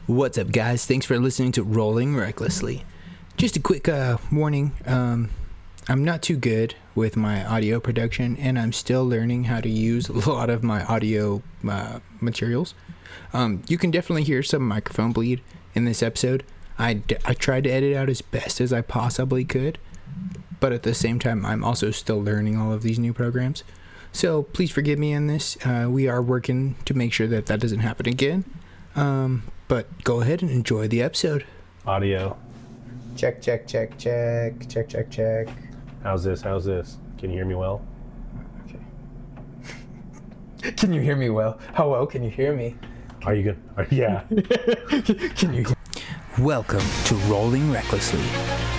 What's up, guys? Thanks for listening to Rolling Recklessly. Just a quick warning. I'm not too good with my audio production, and I'm still learning how to use a lot of my audio materials. You can definitely hear some microphone bleed in this episode. I tried to edit out as best as I possibly could, but at the same time, I'm also still learning all of these new programs. So please forgive me in this. We are working to make sure that doesn't happen again. But go ahead and enjoy the episode. Audio. Check. How's this? Can you hear me well? Okay. Can you hear me well? Hello, can you hear me? Are you good? Yeah. Can you? Welcome to Rolling Recklessly,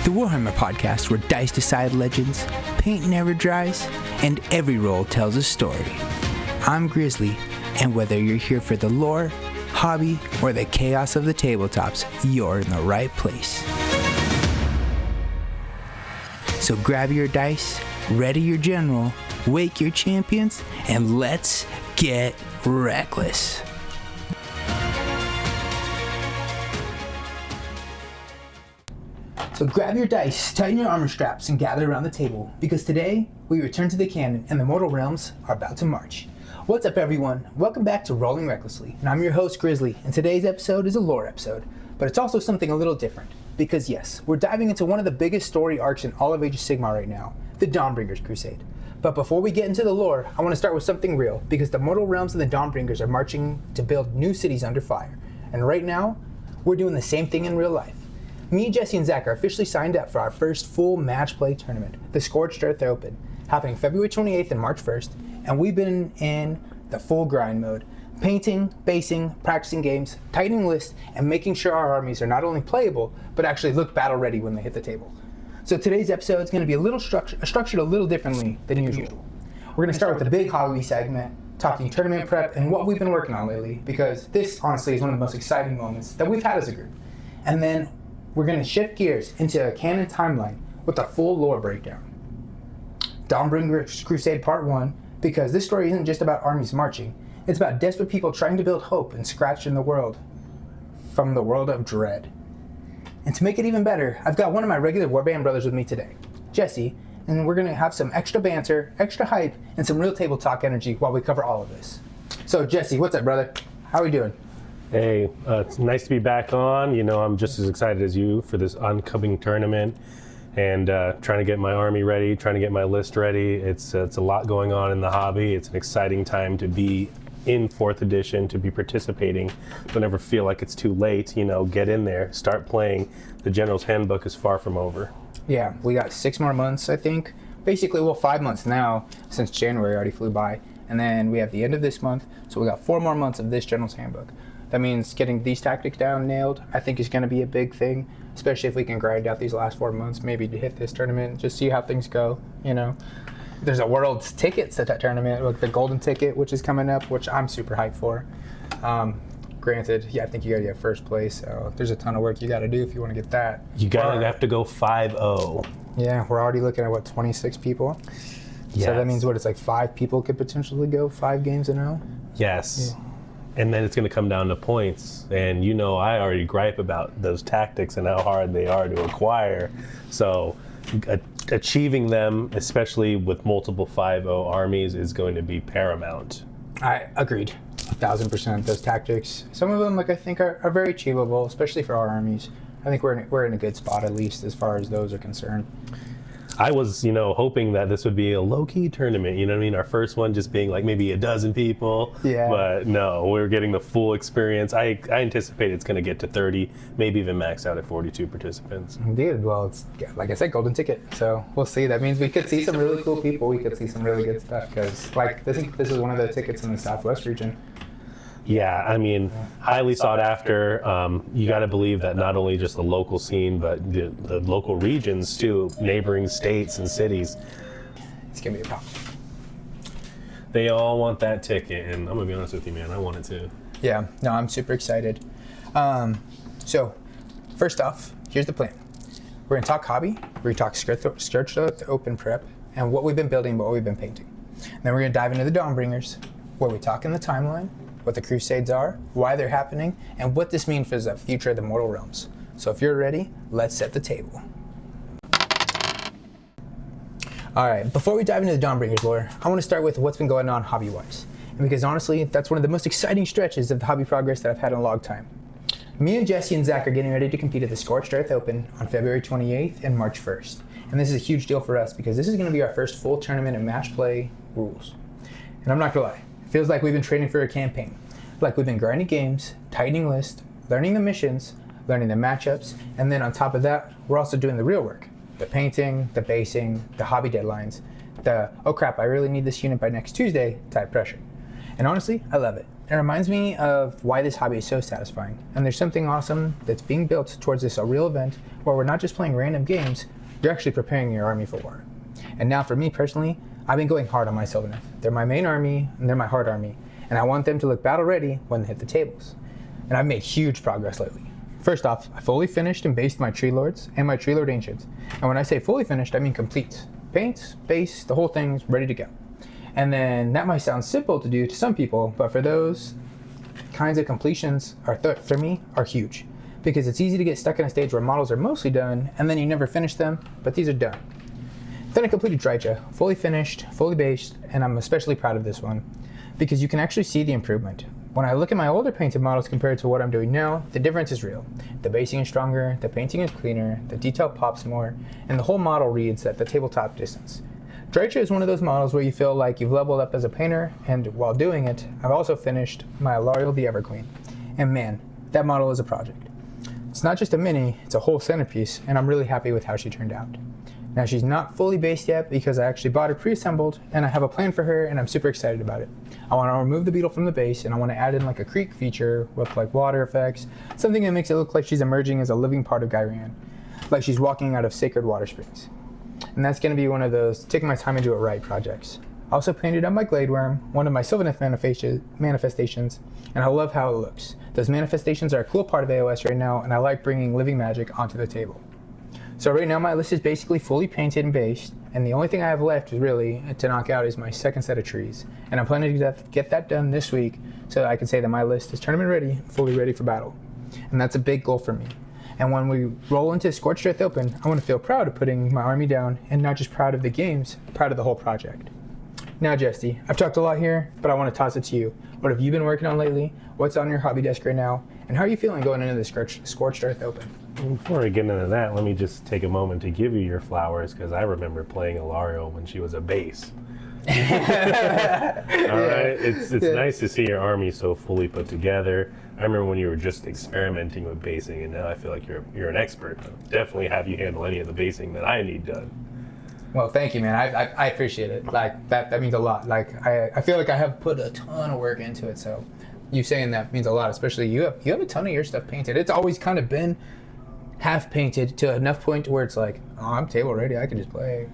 the Warhammer podcast where dice decide legends, paint never dries, and every roll tells a story. I'm Grizzly, and whether you're here for the lore, hobby, or the chaos of the tabletops, you're in the right place. So grab your dice, ready your general, wake your champions, and let's get reckless. So grab your dice, tighten your armor straps, and gather around the table, because today we return to the canon and the mortal realms are about to march. What's up, everyone? Welcome back to Rolling Recklessly, and I'm your host, Grizzly, and today's episode is a lore episode, but it's also something a little different, because yes, we're diving into one of the biggest story arcs in all of Age of Sigmar right now, the Dawnbringers Crusade. But before we get into the lore, I want to start with something real, because the mortal realms and the Dawnbringers are marching to build new cities under fire, and right now, we're doing the same thing in real life. Me, Jesse, and Zach are officially signed up for our first full match play tournament, the Scorched Earth Open, happening February 28th and March 1st, and we've been in the full grind mode, painting, basing, practicing games, tightening lists, and making sure our armies are not only playable, but actually look battle ready when they hit the table. So today's episode is going to be a little structured a little differently than usual. We're going to start with the big hobby segment, talking tournament prep and what we've been working on lately, because this honestly is one of the most exciting moments that we've had as a group. And then we're going to shift gears into a canon timeline with a full lore breakdown. Dawnbringers Crusade Part 1, because this story isn't just about armies marching, it's about desperate people trying to build hope and scratch in the world from the world of dread. And to make it even better, I've got one of my regular warband brothers with me today, Jesse, and we're going to have some extra banter, extra hype, and some real table talk energy while we cover all of this. So Jesse, what's up, brother? How are we doing? Hey, it's nice to be back on. You know, I'm just as excited as you for this oncoming tournament. And trying to get my army ready, trying to get my list ready. It's a lot going on in the hobby. It's an exciting time to be in 4th edition, to be participating. Don't ever feel like it's too late. You know, get in there, start playing. The General's Handbook is far from over. Yeah, we got 6 more months, I think. Basically, well, 5 months now, since January already flew by. And then we have the end of this month, so we got 4 more months of this General's Handbook. That means getting these tactics down, nailed, I think is going to be a big thing, especially if we can grind out these last 4 months, maybe to hit this tournament, just see how things go, you know. There's a world's tickets to that tournament, like the golden ticket, which is coming up, which I'm super hyped for. Granted, yeah, I think you got to get first place, so there's a ton of work you got to do if you want to get that. You gotta have to go 5-0. Yeah, we're already looking at, 26 people? Yes. So that means, it's like 5 people could potentially go 5 games in a row? Yes. Yeah. And then it's going to come down to points. And you know, I already gripe about those tactics and how hard they are to acquire. So achieving them, especially with multiple 5-0 armies, is going to be paramount. I agreed, 1,000%. Those tactics, some of them, I think are very achievable, especially for our armies. I think we're in a good spot, at least as far as those are concerned. I was, hoping that this would be a low-key tournament, you know what I mean? Our first one just being like maybe a dozen people. Yeah. But no, we're getting the full experience. I anticipate it's going to get to 30, maybe even max out at 42 participants. Indeed. Well, it's, like I said, golden ticket. So we'll see. That means we could see some really cool people. We could see some really good stuff, because this is one of the tickets in the Southwest region. Yeah, I mean, highly sought after. You got to believe that not only just the local scene, but the local regions too, neighboring states and cities. It's gonna be a problem. They all want that ticket, and I'm gonna be honest with you, man, I want it too. Yeah, no, I'm super excited. So, first off, here's the plan. We're gonna talk hobby. We're gonna talk Scorched Earth Open prep and what we've been building, what we've been painting. And then we're gonna dive into the Dawnbringers, where we talk in the timeline. what the Crusades are, why they're happening, and what this means for the future of the mortal realms. So if you're ready, let's set the table. Alright, before we dive into the Dawnbringers lore, I want to start with what's been going on hobby-wise. And because honestly, that's one of the most exciting stretches of the hobby progress that I've had in a long time. Me and Jesse and Zach are getting ready to compete at the Scorched Earth Open on February 28th and March 1st. And this is a huge deal for us because this is going to be our first full tournament of match play rules. And I'm not going to lie, it feels like we've been training for a campaign. Like we've been grinding games, tightening lists, learning the missions, learning the matchups, and then on top of that, we're also doing the real work. The painting, the basing, the hobby deadlines, the, oh crap, I really need this unit by next Tuesday type pressure. And honestly, I love it. It reminds me of why this hobby is so satisfying. And there's something awesome that's being built towards this a real event where we're not just playing random games, you're actually preparing your army for war. And now for me personally, I've been going hard on my Sylvaneth. They're my main army, and they're my hard army. And I want them to look battle ready when they hit the tables. And I've made huge progress lately. First off, I fully finished and based my Treelords and my Treelord Ancients. And when I say fully finished, I mean complete. Paint, base, the whole thing's ready to go. And then that might sound simple to do to some people, but for those kinds of completions, for me, are huge. Because it's easy to get stuck in a stage where models are mostly done, and then you never finish them, but these are done. Then I completed Drycha, fully finished, fully based, and I'm especially proud of this one, because you can actually see the improvement. When I look at my older painted models compared to what I'm doing now, the difference is real. The basing is stronger, the painting is cleaner, the detail pops more, and the whole model reads at the tabletop distance. Drycha is one of those models where you feel like you've leveled up as a painter, and while doing it, I've also finished my Alarielle the Everqueen. And man, that model is a project. It's not just a mini, it's a whole centerpiece, and I'm really happy with how she turned out. Now she's not fully based yet because I actually bought her pre-assembled, and I have a plan for her, and I'm super excited about it. I want to remove the beetle from the base, and I want to add in like a creek feature with like water effects, something that makes it look like she's emerging as a living part of Guyran, like she's walking out of sacred water springs. And that's going to be one of those taking my time and do it right projects. I also painted up my Glade Worm, one of my Sylvaneth manifestations, and I love how it looks. Those manifestations are a cool part of AOS right now, and I like bringing living magic onto the table. So right now my list is basically fully painted and based, and the only thing I have left is really to knock out is my second set of trees. And I'm planning to get that done this week so that I can say that my list is tournament ready, fully ready for battle. And that's a big goal for me. And when we roll into Scorched Earth Open, I want to feel proud of putting my army down, and not just proud of the games, proud of the whole project. Now Jesse, I've talked a lot here, but I want to toss it to you. What have you been working on lately? What's on your hobby desk right now? And how are you feeling going into the Scorched Earth Open? Before we get into that, let me just take a moment to give you your flowers, because I remember playing Alarielle when she was a base. All right, it's nice to see your army so fully put together. I remember when you were just experimenting with basing, and now I feel like you're an expert. I'll definitely have you handle any of the basing that I need done. Well, thank you, man. I appreciate it. Like that means a lot. Like I feel like I have put a ton of work into it. So you saying that means a lot. Especially you have a ton of your stuff painted. It's always kind of been half painted to enough point where it's like, oh, I'm table ready. I can just play.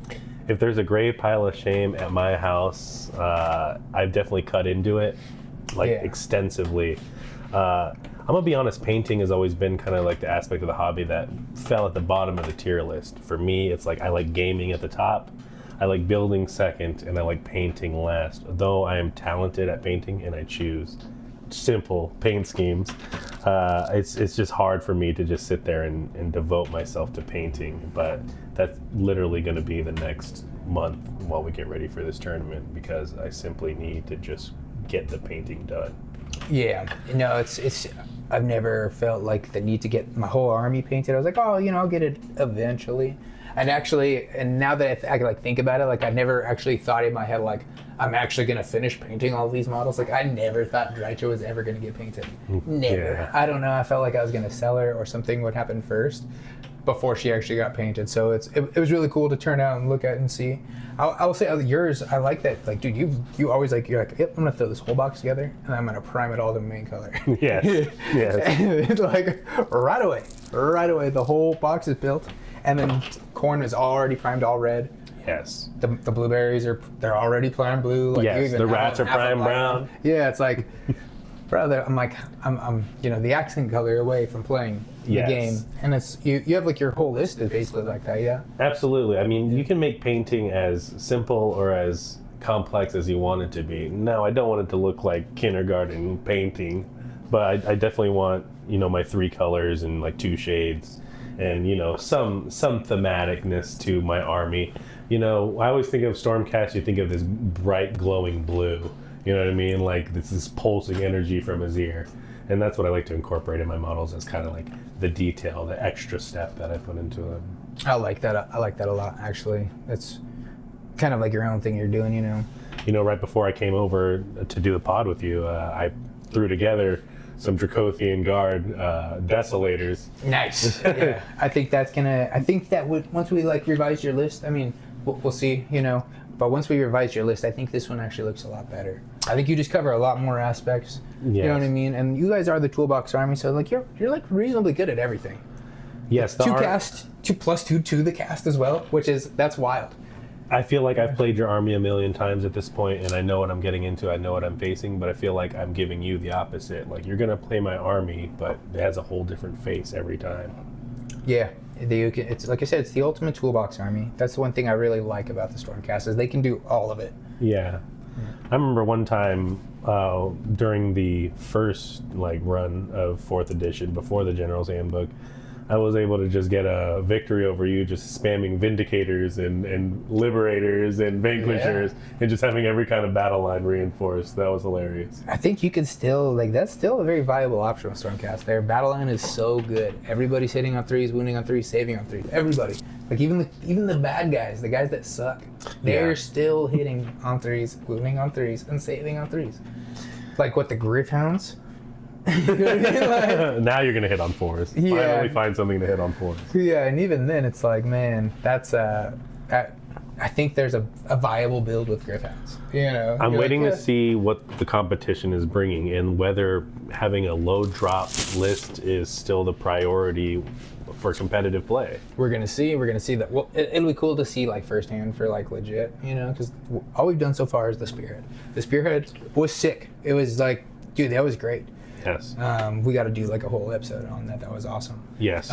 If there's a gray pile of shame at my house, I've definitely cut into it, like extensively. I'm gonna be honest, painting has always been kind of like the aspect of the hobby that fell at the bottom of the tier list. For me, it's like I like gaming at the top, I like building second, and I like painting last. Though I am talented at painting and I choose simple paint schemes, it's just hard for me to just sit there and devote myself to painting. But that's literally going to be the next month while we get ready for this tournament, because I simply need to just get the painting done. Yeah, no, it's I've never felt like the need to get my whole army painted. I was like, oh, I'll get it eventually. And actually, and now that I like think about it, like I never actually thought in my head like I'm actually gonna finish painting all these models. Like I never thought Drycha was ever gonna get painted. Never. Yeah. I don't know. I felt like I was gonna sell her or something would happen first before she actually got painted. So it was really cool to turn out and look at and see. I will say yours, I like that. Like, dude, you always you're like, yep, I'm gonna throw this whole box together and I'm gonna prime it all the main color. Yes. Yes. Like right away, the whole box is built, and then corn is already primed all red. Yes. The blueberries they're already primed blue. Like, yes. The rats are primed brown. Yeah, it's like, brother, I'm the accent color away from playing the game, and it's you have like your whole list is basically like that. Yeah. Absolutely. I mean, you can make painting as simple or as complex as you want it to be. No, I don't want it to look like kindergarten painting, but I definitely want, my 3 colors and like 2 shades and, some thematicness to my army. I always think of Stormcast, you think of this bright glowing blue, you know what I mean? Like this pulsing energy from his ear. And that's what I like to incorporate in my models as kind of like the detail, the extra step that I put into them. I like that. I like that a lot, actually. It's kind of like your own thing you're doing, Right before I came over to do the pod with you, I threw together some Dracothian Guard Desolators. Nice. Yeah. I think that once we like revise your list, I mean, we'll see, but once we revise your list, I think this one actually looks a lot better. I think you just cover a lot more aspects. Yes. You know what I mean? And you guys are the toolbox army, so like you're like reasonably good at everything. Yes. 2 cast, 2+2 to the cast as well, that's wild. I feel like I've played your army a million times at this point, and I know what I'm getting into, I know what I'm facing, but I feel like I'm giving you the opposite. Like, you're going to play my army, but it has a whole different face every time. Yeah. It's like I said, it's the ultimate toolbox army. That's the one thing I really like about the Stormcast is they can do all of it. Yeah. I remember one time during the first run of 4th edition, before the General's Handbook, I was able to just get a victory over you, just spamming Vindicators and Liberators and Vanquishers, and just having every kind of battle line reinforced. That was hilarious. I think you can still, that's still a very viable option with Stormcast. Their battle line is so good. Everybody's hitting on 3s, wounding on 3s, saving on 3s. Everybody. Like even the bad guys, the guys that suck, they're still hitting on 3s, wounding on 3s, and saving on 3s. Like what, the Griffhounds? You know what I mean? Now you're gonna hit on 4s. Yeah. Finally find something to hit on 4s. Yeah, and even then it's like, man, that's I think there's a viable build with Griffhounds. I'm waiting to see what the competition is bringing and whether having a low drop list is still the priority for competitive play. We're gonna see that. Well, it'll be cool to see firsthand for legit, because all we've done so far is the Spearhead. The Spearhead was sick. It was dude, that was great. Yes. We got to do a whole episode on that. That was awesome. Yes.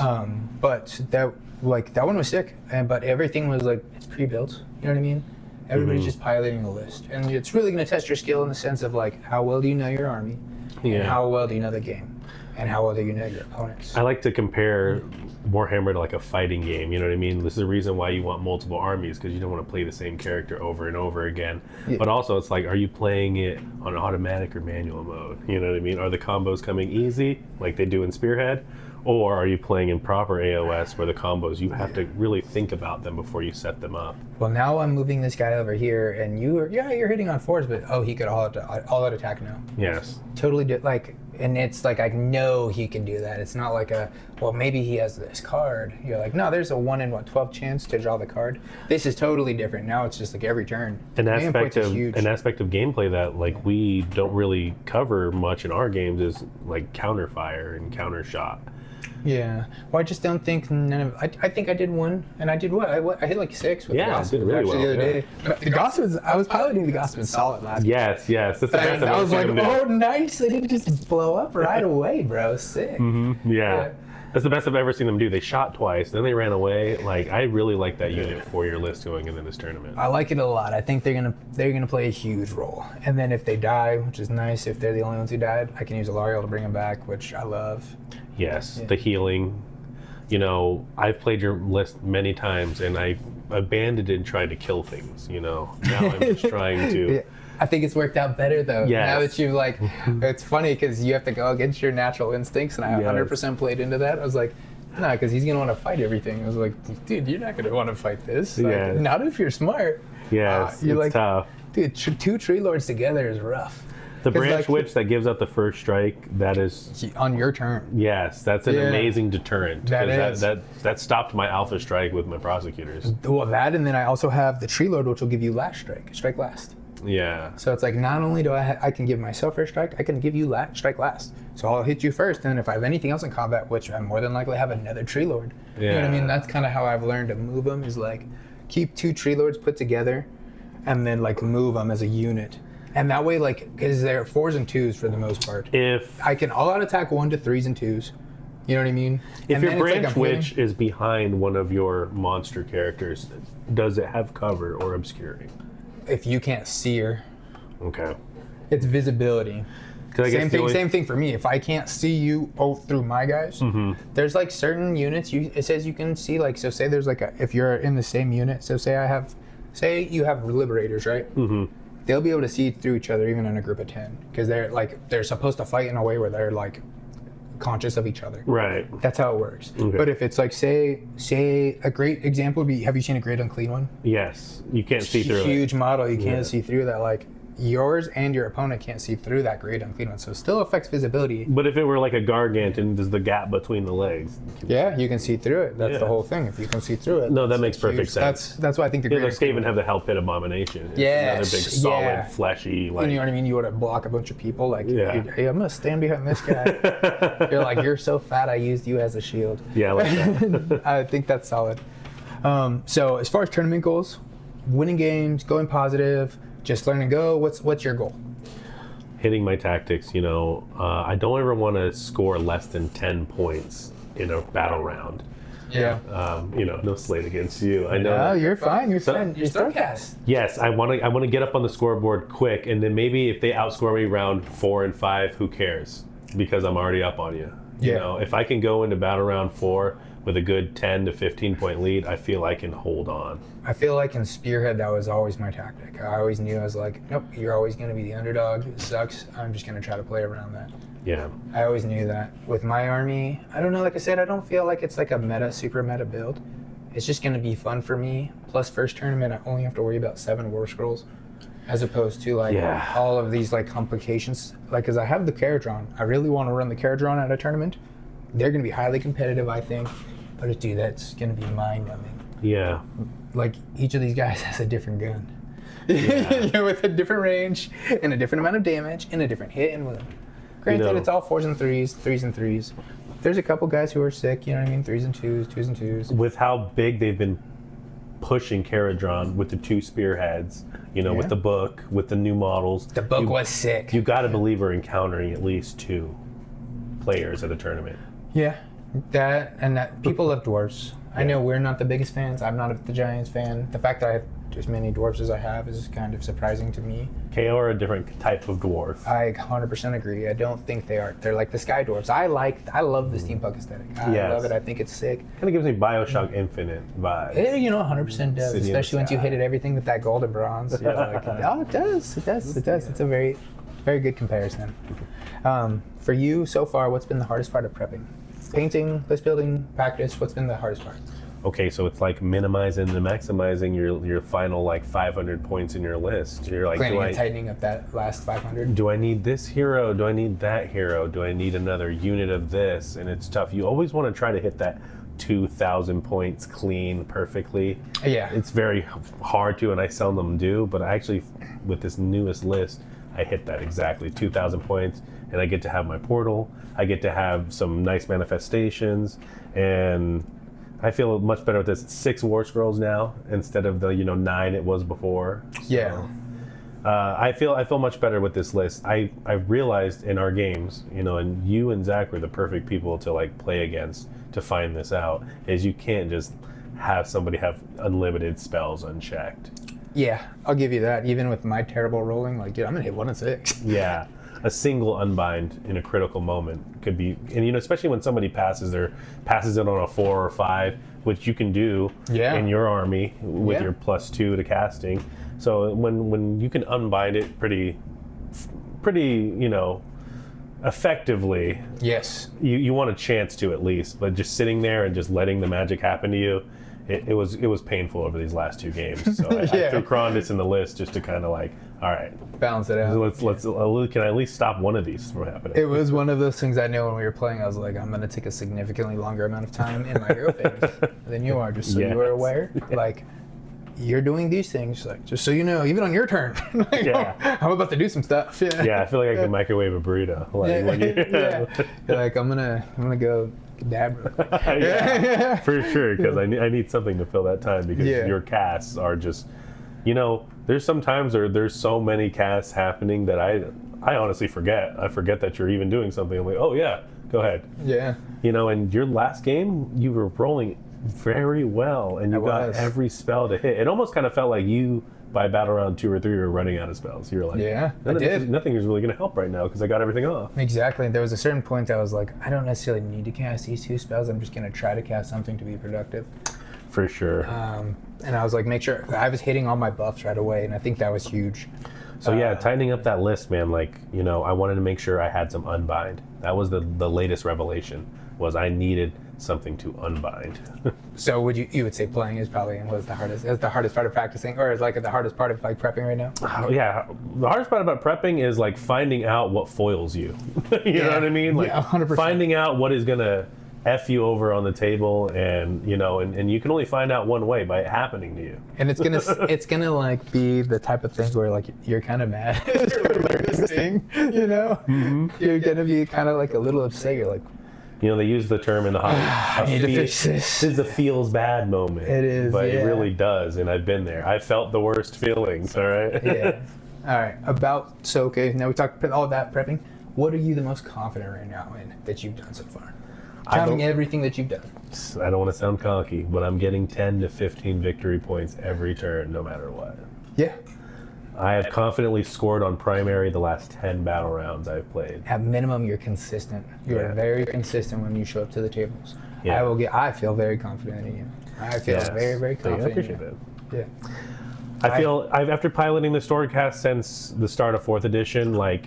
But that one was sick, but everything was it's pre-built. You know what I mean? Everybody's just piloting the list, and it's really going to test your skill in the sense of how well do you know your army, and how well do you know the game, and how well do you know your opponents. I like to compare Warhammer to a fighting game, you know what I mean? This is the reason why you want multiple armies, because you don't want to play the same character over and over again. Yeah. But also it's are you playing it on automatic or manual mode? You know what I mean? Are the combos coming easy like they do in Spearhead? Or are you playing in proper AOS where the combos, you have to really think about them before you set them up? Well, now I'm moving this guy over here, and you're hitting on 4s, but he could all out attack now. Yes. Totally and it's I know he can do that. It's not well, maybe he has this card. You're no, there's a 1 in 12 chance to draw the card. This is totally different. Now it's just every turn. An aspect of gameplay that we don't really cover much in our games is counter fire and counter shot. Yeah. Well, I just don't think none of. I think I did one, and I did what? I hit 6 with the Gospel. Did really well. The other day. The Gospel. I was piloting the Gospel solid last. Yes. That's the best. I was oh, nice! They didn't just blow up right away, bro. Sick. Mm-hmm. Yeah. That's the best I've ever seen them do. They shot twice, then they ran away. I really like that unit for your list going into this tournament. I like it a lot. I think they're gonna play a huge role. And then if they die, which is nice, if they're the only ones who died, I can use Alarielle to bring them back, which I love. Yes, the healing. I've played your list many times, and I've abandoned and tried to kill things. Now I'm just trying to. Yeah. I think it's worked out better though. Yes. Now that you've it's funny because you have to go against your natural instincts, and I 100% played into that. I was like, no, because he's gonna want to fight everything. I was like, dude, you're not gonna want to fight this. Not if you're smart. Yes, it's tough. Dude, 2 Treelords together is rough. The branch witch that gives out the first strike, that is on your turn. Yes, that's an amazing deterrent. That stopped my alpha strike with my prosecutors. Well, that, and then I also have the Treelord, which will give you last strike last. Yeah. So it's not only do I can give myself first strike, I can give you strike last. So I'll hit you first, and if I have anything else in combat, which I more than likely have another Treelord. Yeah. You know what I mean? That's kind of how I've learned to move them. Is keep 2 Treelords put together, and then move them as a unit. And that way, because they're 4s and 2s for the most part. If I can all out attack 1 to 3s and 2s, you know what I mean? If your branch witch is behind one of your monster characters, does it have cover or obscuring? if you can't see her. Okay. It's visibility. Same Same thing for me. If I can't see you through my guys, there's like certain units it says you can see, like, so say there's like if you're in the same unit, so say you have liberators, right? They'll be able to see through each other even in a group of 10 because they're supposed to fight in a way where they're like conscious of each other. Right. That's how it works. Okay. But if it's like say a great example would be, have you seen a Great Unclean one? Yes. You can't see through it. Huge model, you can't see through that. Like yours and your opponent can't see through that Great Unclean one, so it still affects visibility. But if it were like a Gargantuan, there's the gap between the legs. Yeah, you can see through it. That's the whole thing. If you can see through it. No, that makes perfect sense. That's why I think the Great Unclean even have the Hell Pit Abomination. It's another big solid, fleshy. Like, and you know what I mean? You want to block a bunch of people. Like, hey, I'm gonna stand behind this guy. You're like, you're so fat, I used you as a shield. Yeah, I like that. I think that's solid. So as far as tournament goals, winning games, going positive, just learn to go. What's your goal? Hitting my tactics, you know, I don't ever want to score less than 10 points in a battle round. Yeah. You know, no slate against you. I know. No, you're fine. You're fine. You're Stormcast. Yes, I want to get up on the scoreboard quick, and then maybe if they outscore me round 4 and 5, who cares? Because I'm already up on you. You know, if I can go into battle round 4 with a good 10 to 15 point lead, I feel I can hold on. I feel like in Spearhead, that was always my tactic. I always knew, I was like, nope, you're always going to be the underdog. It sucks. I'm just going to try to play around that. Yeah. I always knew that. With my army, I don't know, like I said, I don't feel like it's like a super meta build. It's just going to be fun for me. Plus, first tournament, I only have to worry about 7 War Scrolls, as opposed to like all of these like complications. Like, because I have the Caradron. I really want to run the Caradron at a tournament. They're going to be highly competitive, I think. But dude, that's going to be mind-numbing. Yeah. Like, each of these guys has a different gun. Yeah. With a different range, and a different amount of damage, and a different hit and wound. Granted, it's all 4s and 3s, 3s and 3s. There's a couple guys who are sick, you know what I mean? 3s and 2s, 2s and 2s. With how big they've been pushing Caradron with the 2 spearheads, you know, with the book, with the new models. The book was sick. You got to believe we're encountering at least 2 players at a tournament. Yeah, that people love dwarves. I know we're not the biggest fans. I'm not the Giants fan. The fact that I have as many dwarves as I have is kind of surprising to me. KO are a different type of dwarf. I 100% agree. I don't think they are. They're like the sky dwarves. I love the steampunk aesthetic. I love it. I think it's sick. Kind of gives me BioShock Infinite vibes. It, 100% does, especially once you hit everything with that gold and bronze. You're like, oh, it does. It does. It does. It's a very, very good comparison. For you so far, what's been the hardest part of prepping? Painting, list building, practice, what's been the hardest part? Okay, so it's like minimizing and maximizing your final like 500 points in your list. You're like, planning and tightening up that last 500. Do I need this hero? Do I need that hero? Do I need another unit of this? And it's tough. You always want to try to hit that 2,000 points clean perfectly. Yeah. It's very hard to, and I seldom do, but I actually, with this newest list, I hit that exactly 2,000 points, and I get to have my portal. I get to have some nice manifestations, and I feel much better with this. 6 War Scrolls now instead of the 9 it was before. So, yeah. I feel much better with this list. I realized in our games, and you and Zach were the perfect people to like play against to find this out. Is you can't just have somebody have unlimited spells unchecked. Yeah, I'll give you that. Even with my terrible rolling, like, I'm gonna hit 1 and 6. Yeah. A single unbind in a critical moment could be, and especially when somebody passes it on a 4 or 5, which you can do in your army with your +2 to casting. So when you can unbind it pretty, effectively. Yes. You want a chance to at least, but just sitting there and just letting the magic happen to you, it was painful over these last 2 games. So I threw Krondis in the list just to kind of like, all right, balance it out. Let's can I at least stop one of these from happening? It was one of those things I know when we were playing. I was like, I'm going to take a significantly longer amount of time in my hero phase than you are, just so you are aware. Like, you're doing these things, like, just so you know, even on your turn. Like, I'm about to do some stuff. Yeah, I feel like I can microwave a burrito. Like, You're like, I'm gonna go dab. For sure, because I need something to fill that time, because your casts are just, there's some times there's so many casts happening that I honestly forget. I forget that you're even doing something. I'm like, oh yeah, go ahead. Yeah. And your last game, you were rolling very well, and you got every spell to hit. It almost kind of felt like you by battle round 2 or 3, we were running out of spells. You were like, Yeah, I did. Nothing is really going to help right now because I got everything off. Exactly. There was a certain point I was like, I don't necessarily need to cast these 2 spells. I'm just going to try to cast something to be productive. For sure. And I was like, make sure I was hitting all my buffs right away, and I think that was huge. So yeah, tightening up that list, man. Like, you know, I wanted to make sure I had some unbind. That was the latest revelation. Was I needed something to unbind. So would you would say playing is probably was the hardest? Is the hardest part of practicing, or is like the hardest part of like prepping right now? Yeah, the hardest part about prepping is like finding out what foils you. You know what I mean? Like 100%. Finding out what is gonna F you over on the table, and you know, and you can only find out one way, by it happening to you. And it's gonna like be the type of thing where like you're kind of mad to learn this thing, you know? Mm-hmm. You're gonna be kind of like a little upset. You're like, you know, they use the term in the hobby. I need to fix this. This is a feels bad moment. It is, but it really does, and I've been there. I felt the worst feelings. All right. Yeah. All right. So okay, now we talked all that prepping. What are you the most confident right now in that you've done so far? Counting everything that you've done. I don't want to sound cocky, but I'm getting 10 to 15 victory points every turn, no matter what. Yeah. I have confidently scored on primary the last 10 battle rounds I've played. At minimum, you're consistent. You're very consistent when you show up to the tables. Yeah. I feel very confident in you. I feel very, very confident. I appreciate it. Yeah. I feel after piloting the Storycast since the start of 4th edition, like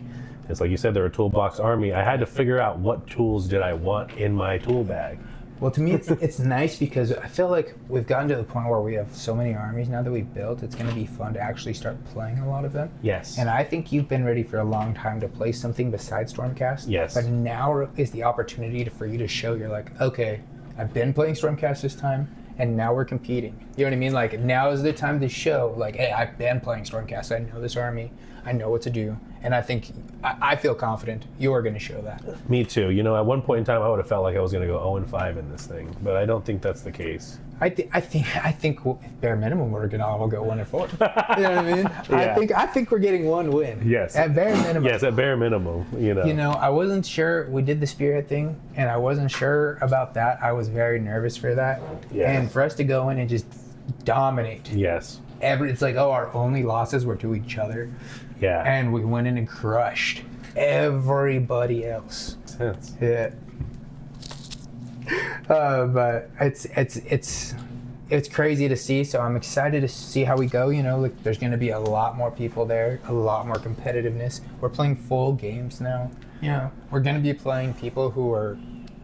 it's like you said, they're a toolbox army. I had to figure out what tools did I want in my tool bag. Well, to me, it's nice because I feel like we've gotten to the point where we have so many armies now that we've built. It's going to be fun to actually start playing a lot of them. Yes. And I think you've been ready for a long time to play something besides Stormcast. Yes. But now is the opportunity for you to show you're like, okay, I've been playing Stormcast this time, and now we're competing. You know what I mean? Like, now is the time to show, like, hey, I've been playing Stormcast. I know this army. I know what to do. And I think, I feel confident you're going to show that. Me too. You know, at one point in time, I would have felt like I was going to go 0-5 in this thing, but I don't think that's the case. I think bare minimum we're gonna all go 1-4. You know what I mean? Yeah. I think we're getting one win. Yes. At bare minimum. Yes, at bare minimum. You know. You know, I wasn't sure. We did the spearhead thing, and I wasn't sure about that. I was very nervous for that. Yeah. And for us to go in and just dominate. Yes. It's like, oh, our only losses were to each other. Yeah. And we went in and crushed everybody else. Sense. Yeah. But it's crazy to see. So I'm excited to see how we go. You know, like there's going to be a lot more people there, a lot more competitiveness. We're playing full games now. You know, we're going to be playing people who are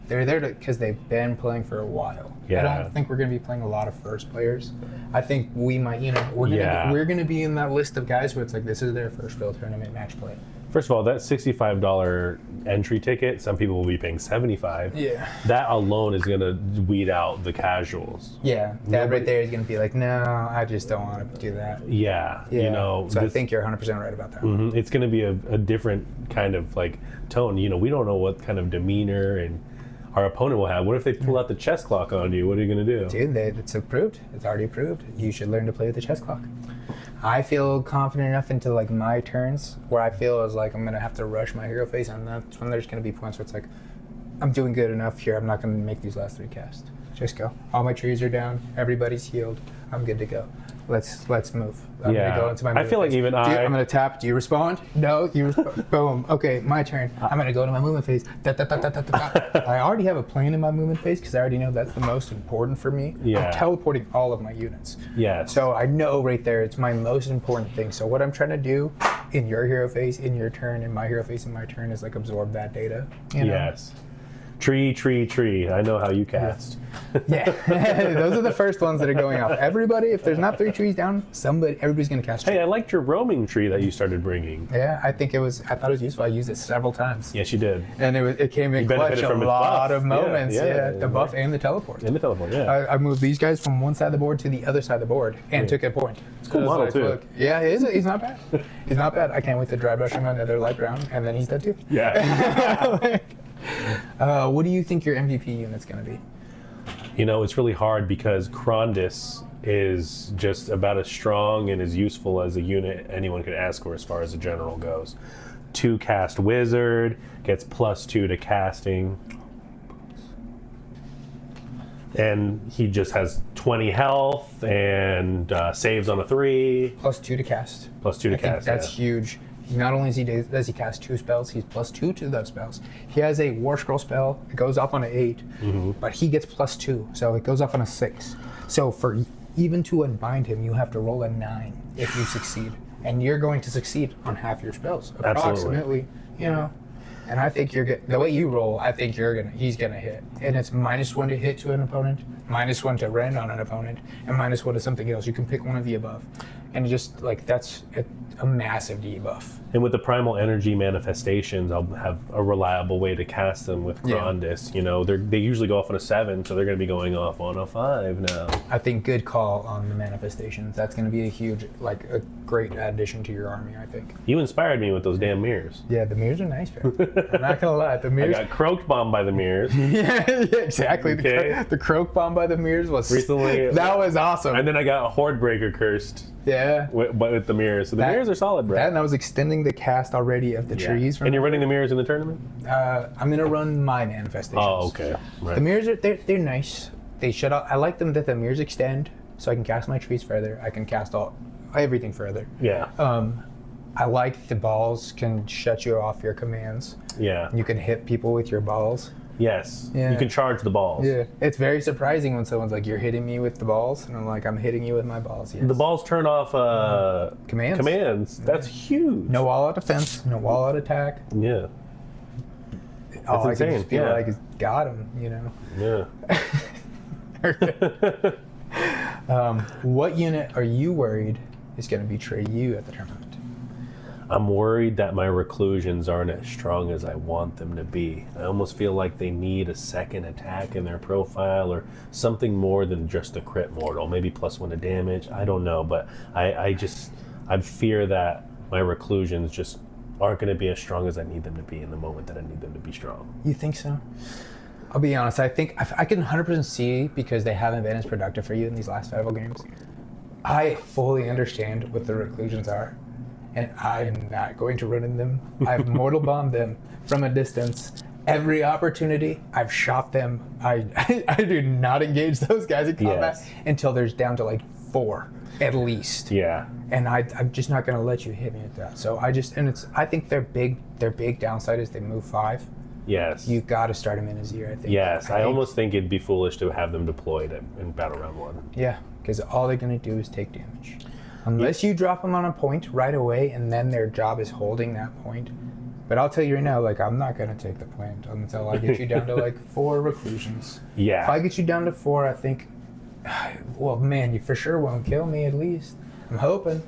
they're there because they've been playing for a while. Yeah. I don't think we're going to be playing a lot of first players. I think we might. You know, we're going to be in that list of guys where it's like this is their first real tournament match play. First of all, that $65 entry ticket, some people will be paying $75. Yeah. That alone is going to weed out the casuals. Yeah, that right there is going to be like, no, I just don't want to do that. Yeah. You know. So I think you're 100% right about that. Mm-hmm. It's going to be a different kind of like tone. You know, we don't know what kind of demeanor and our opponent will have. What if they pull out the chess clock on you? What are you going to do? Dude, it's approved. It's already approved. You should learn to play with the chess clock. I feel confident enough into like my turns where I feel is like I'm gonna have to rush my hero phase, and that's when there's gonna be points where it's like I'm doing good enough here. I'm not gonna make these last 3 casts. Just go. All my trees are down. Everybody's healed. I'm good to go. Let's move. I'm gonna go into my movement I feel like phase. even I'm gonna tap. Do you respond? No. You respond. Boom. Okay, my turn. I'm gonna go to my movement phase. I already have a plan in my movement phase because I already know that's the most important for me. Yeah. I'm teleporting all of my units. Yes. So I know right there it's my most important thing. So what I'm trying to do in your hero phase, in your turn, in my hero phase, in my turn is like absorb that data. You know? Yes. Tree. I know how you cast. Yeah. Those are the first ones that are going off. Everybody, if there's not 3 trees down, everybody's going to cast tree. Hey, I liked your roaming tree that you started bringing. Yeah, I thought it was useful. I used it several times. Yes, you did. And it came in clutch a lot of moments. Yeah, the buff and the teleport. And the teleport, yeah. I moved these guys from one side of the board to the other side of the board and took a point. It's a cool model, too. Look, yeah, he's not bad. He's not bad. I can't wait to dry brush him on another light brown, and then he's dead too. Yeah. What do you think your MVP unit's going to be? You know, it's really hard because Krondis is just about as strong and as useful as a unit anyone could ask for as far as a general goes. 2 cast wizard, gets +2 to casting. And he just has 20 health and saves on a 3. +2 to cast. +2 to I think cast. that's huge. Not only does he cast 2 spells, he's +2 to those spells. He has a War Scroll spell. It goes off on an 8, but he gets +2, so it goes off on a 6. So for even to unbind him, you have to roll a 9 if you succeed, and you're going to succeed on half your spells, approximately. You know, and I think the way you roll, I think he's gonna hit, and it's -1 to hit to an opponent, -1 to rend on an opponent, and -1 to something else. You can pick one of the above, and just like that's a massive debuff. And with the primal energy manifestations, I'll have a reliable way to cast them with Grandis. You know, they usually go off on a 7, so they're going to be going off on a 5 now. I think good call on the manifestations. That's going to be a great addition to your army, I think. You inspired me with those damn mirrors. Yeah, the mirrors are nice, man. I'm not going to lie. The mirrors. I got croaked bombed by the mirrors. yeah, exactly. Okay. The croak bomb by the mirrors was recently. That was awesome. And then I got Horde Breaker cursed. Yeah. With the mirrors. So the mirrors are solid, bro. And I was extending the cast already of the trees. And you're running the mirrors in the tournament? I'm going to run my manifestations. Oh, okay. Right. The mirrors, they're nice. They shut off. I like them that the mirrors extend, so I can cast my trees further. I can cast everything further. Yeah. I like the balls can shut you off your commands. Yeah. You can hit people with your balls. Yes. Yeah. You can charge the balls. Yeah. It's very surprising when someone's like, you're hitting me with the balls. And I'm like, I'm hitting you with my balls. Yes. The balls turn off commands. That's huge. No all-out defense. No all-out attack. Yeah. All I insane. can just feel like is got him, you know? Yeah. What unit are you worried is going to betray you at the tournament? I'm worried that my reclusions aren't as strong as I want them to be. I almost feel like they need a second attack in their profile or something more than just a crit mortal. Maybe +1 to damage. I don't know, but I fear that my reclusions just aren't going to be as strong as I need them to be in the moment that I need them to be strong. You think so? I'll be honest. I think I can 100% see because they haven't been as productive for you in these last 5 games. I fully understand what the reclusions are. And I'm not going to run in them. I've mortal bombed them from a distance. Every opportunity, I've shot them. I do not engage those guys in combat until there's down to like 4 at least. Yeah. And I'm just not going to let you hit me with that. So I think their big downside is they move 5. Yes. You got to start them in as year, I think. Yes, I almost think it'd be foolish to have them deployed in Battle Round 1. Yeah, because all they're going to do is take damage. Unless you drop them on a point right away and then their job is holding that point. But I'll tell you right now, like, I'm not going to take the point until I get you down to like 4 reclusions. Yeah. If I get you down to 4, I think, well, man, you for sure won't kill me at least. I'm hoping.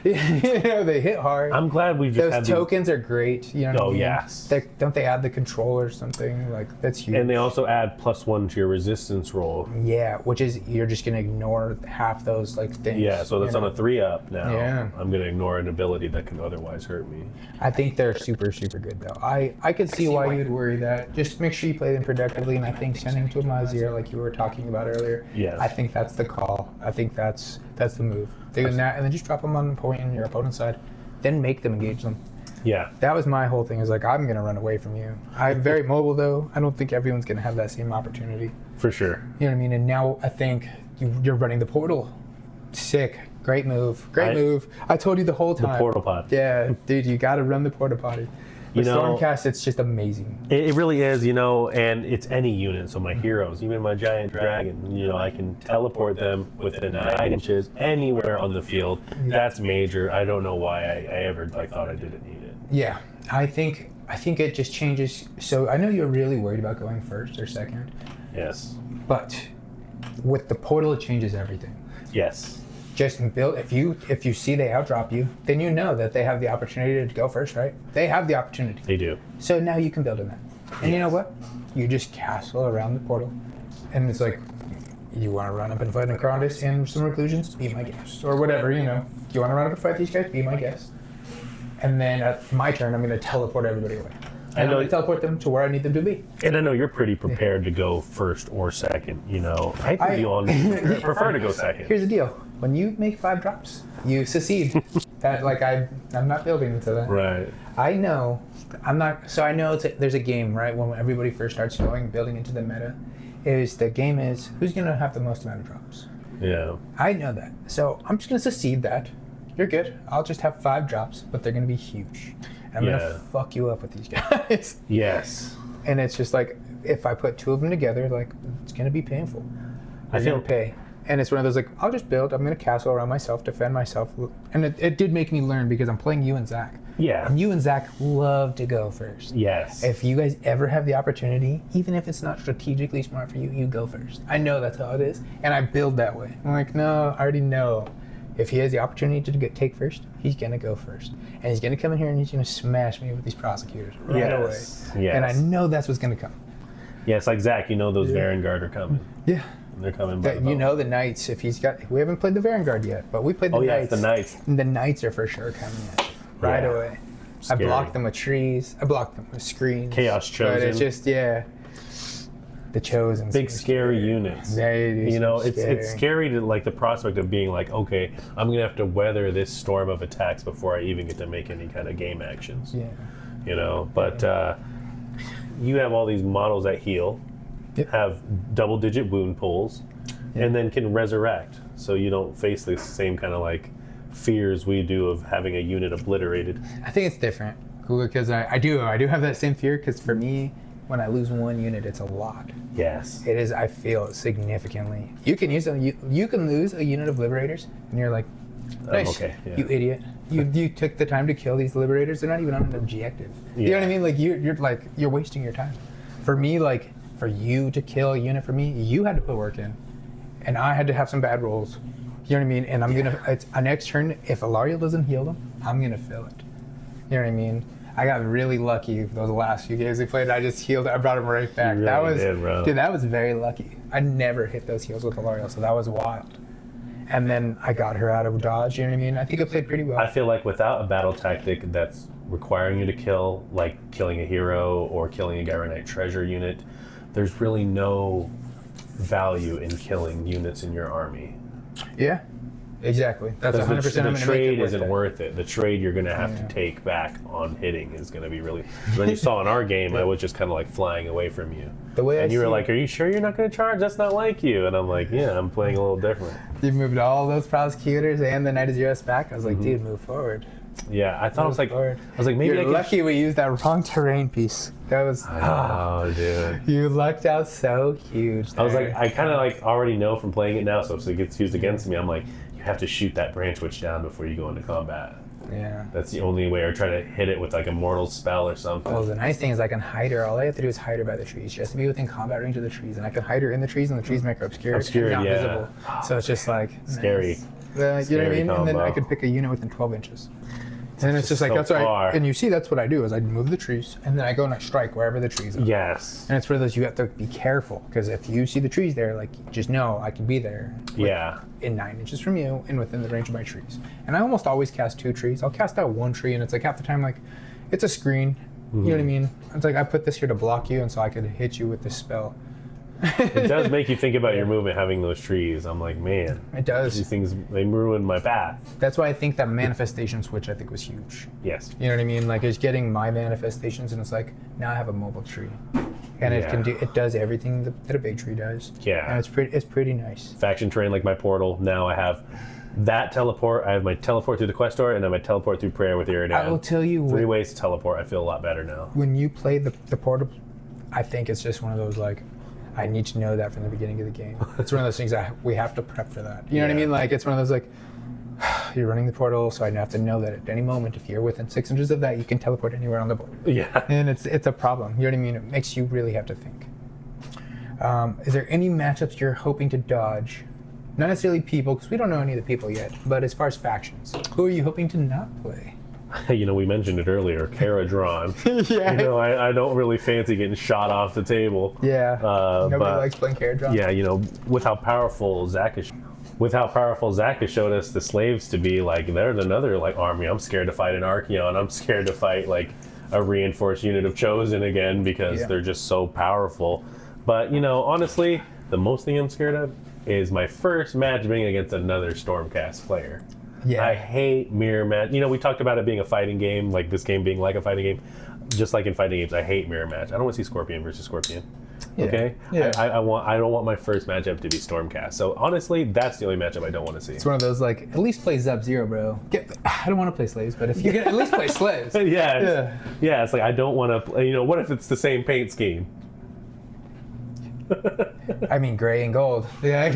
You know, they hit hard. I'm glad we just had those tokens are great. You know what I mean? Yes. Don't they add the control or something? Like, that's huge. And they also add +1 to your resistance roll. Yeah, which is you're just gonna ignore half those like things. Yeah, so that's on a 3-up now. Yeah. I'm gonna ignore an ability that can otherwise hurt me. I think they're super, super good though. I could see why you'd worry that. Just make sure you play them productively, and I think sending to a Mazir like you were talking about earlier. Yes. I think that's the call. I think that's the move. Doing that, and then just drop them on the point on your opponent's side, then make them engage them. Yeah. That was my whole thing. Is like, I'm gonna run away from you. I'm very mobile though. I don't think everyone's gonna have that same opportunity. For sure. You know what I mean? And now I think you're running the portal. Sick. Great move. Great move. I told you the whole time. The portal pod. Yeah, dude, you gotta run the porta potty. With Stormcast, it's just amazing. It really is, and it's any unit. So my heroes, even my giant dragon, I can teleport them within 9 inches anywhere on the field. That's major. I don't know why I ever thought I didn't need it. Yeah, I think it just changes. So I know you're really worried about going first or second. Yes. But with the portal, it changes everything. Yes. Just build. If you see they outdrop you, then you know that they have the opportunity to go first, right? They have the opportunity. They do. So now you can build in that. And you know what? You just castle around the portal, and it's like, you want to run up and fight Necrondis and some reclusions? Be my guest, or whatever. You want to run up and fight these guys? Be my guest. And then at my turn, I'm going to teleport everybody away. And I'm going to teleport them to where I need them to be. And I know you're pretty prepared to go first or second. I think you all prefer to go second. Here's the deal. When you make 5 drops, you succeed. I'm not building into that. Right. I know. I'm not. So I know there's a game, right? When everybody first starts building into the meta, the game is who's going to have the most amount of drops. Yeah. I know that. So I'm just going to secede that. You're good. I'll just have 5 drops, but they're going to be huge. And I'm going to fuck you up with these guys. Yes. And it's just like, if I put 2 of them together, like, it's going to be painful. I feel pay. And it's one of those, like, I'll just build. I'm going to castle around myself, defend myself. And it did make me learn because I'm playing you and Zach. Yeah. And you and Zach love to go first. Yes. If you guys ever have the opportunity, even if it's not strategically smart for you, you go first. I know that's how it is. And I build that way. I'm like, no, I already know. If he has the opportunity to take first, he's going to go first. And he's going to come in here and he's going to smash me with these prosecutors right away. Yes. And I know that's what's going to come. Yeah, it's like Zach, you know those Varangard are coming. Yeah. They're coming by You know the Knights, if he's got... We haven't played the Varangard yet, but we played the Knights. the Knights. And the Knights are for sure coming in right away. Scary. I blocked them with trees. I blocked them with screens. Chaos Chosen. But it's just, the Chosen. Big scary units. You know, it's scary to like the prospect of being like, okay, I'm gonna have to weather this storm of attacks before I even get to make any kind of game actions. Yeah. You know, but you have all these models that heal, have double-digit wound pulls, and then can resurrect, so you don't face the same kind of like fears we do of having a unit obliterated. I think it's different because I do have that same fear because for me, when I lose 1 unit, it's a lot. Yes. It is. I feel it significantly. You can use them. You can lose a unit of liberators, and you're like, nice, okay, you idiot. You took the time to kill these liberators. They're not even on an objective. You know what I mean? Like you're wasting your time. For me, like for you to kill a unit for me, you had to put work in, and I had to have some bad rolls. You know what I mean? And I'm gonna. It's a next turn. If Alarielle doesn't heal them, I'm gonna fill it. You know what I mean? I got really lucky those last few games we played. I just healed. I brought him right back. You really did, bro. Dude, that was very lucky. I never hit those heals with Alarielle, so that was wild. And then I got her out of dodge. You know what I mean? I think I played pretty well. I feel like without a battle tactic that's requiring you to kill, like killing a hero or killing a Garanite treasure unit, there's really no value in killing units in your army. Yeah. Exactly. That's 100%. The trade isn't worth it. The trade you're going to have to take back on hitting is going to be really. When you saw in our game, I was just kind of like flying away from you. And you were like, "Are you sure you're not going to charge? That's not like you." And I'm like, "Yeah, I'm playing a little different." You moved all those prosecutors and the Knight of Zeros back. I was like, "Dude, move forward." Yeah, I thought I was like, maybe you're lucky we used that wrong terrain piece. That was. Oh, dude. You lucked out so huge. I was like, I kind of like already know from playing it now. So if it gets used against me, I'm like, you have to shoot that branch witch down before you go into combat. Yeah. That's the only way, or try to hit it with like a mortal spell or something. Well, the nice thing is I can hide her. All I have to do is hide her by the trees. She has to be within combat range of the trees, and I can hide her in the trees, and the trees make her obscured and not visible. So it's just like scary. Nice. You know what I mean? And then I could pick a unit within 12 inches. And it's just like, that's what and you see, that's what I do, is I move the trees, and then I go and I strike wherever the trees are. Yes. And it's one of those, you have to be careful, because if you see the trees there, like, just know I can be there. In 9 inches from you, and within the range of my trees. And I almost always cast 2 trees. I'll cast out 1 tree, and it's like half the time, like, it's a screen. You know what I mean? It's like, I put this here to block you, and so I could hit you with this spell. It does make you think about your movement having those trees. I'm like, man. It does. These things, they ruin my path. That's why I think that manifestation switch, I think, was huge. Yes. You know what I mean? Like, it's getting my manifestations, and it's like, now I have a mobile tree. And it does everything that a big tree does. Yeah. And it's pretty nice. Faction terrain like my portal. Now I have that teleport. I have my teleport through the quest door, and then my teleport through prayer with Iridan. I will tell you 3 ways to teleport. I feel a lot better now. When you play the portal, I think it's just one of those, like, I need to know that from the beginning of the game. It's one of those things we have to prep for that. You know what I mean? Like, it's one of those, like, you're running the portal, so I have to know that at any moment, if you're within 6 inches of that, you can teleport anywhere on the board. Yeah. And it's a problem. You know what I mean? It makes you really have to think. Is there any matchups you're hoping to dodge? Not necessarily people, because we don't know any of the people yet, but as far as factions, who are you hoping to not play? You know, we mentioned it earlier, Kara Drawn. Yeah. You know, I don't really fancy getting shot off the table. Yeah. Nobody likes playing Kara Drawn. Yeah, you know, with how powerful Zach has showed us the slaves to be, like, they're another, like, army. I'm scared to fight an Archeon. I'm scared to fight, like, a reinforced unit of Chosen again, because they're just so powerful. But, you know, honestly, the most thing I'm scared of is my first match being against another Stormcast player. Yeah. I hate mirror match. You know, we talked about it being a fighting game, like this game being like a fighting game. Just like in fighting games, I hate mirror match. I don't want to see Scorpion versus Scorpion. Okay, Yeah. I don't want my first matchup to be Stormcast. So honestly, that's the only matchup I don't want to see. It's one of those like, at least play Sub-Zero, bro. I don't want to play slaves, but if you can at least play slaves. Yeah, it's like I don't want to. You know, what if it's the same paint scheme? I mean, gray and gold. Yeah,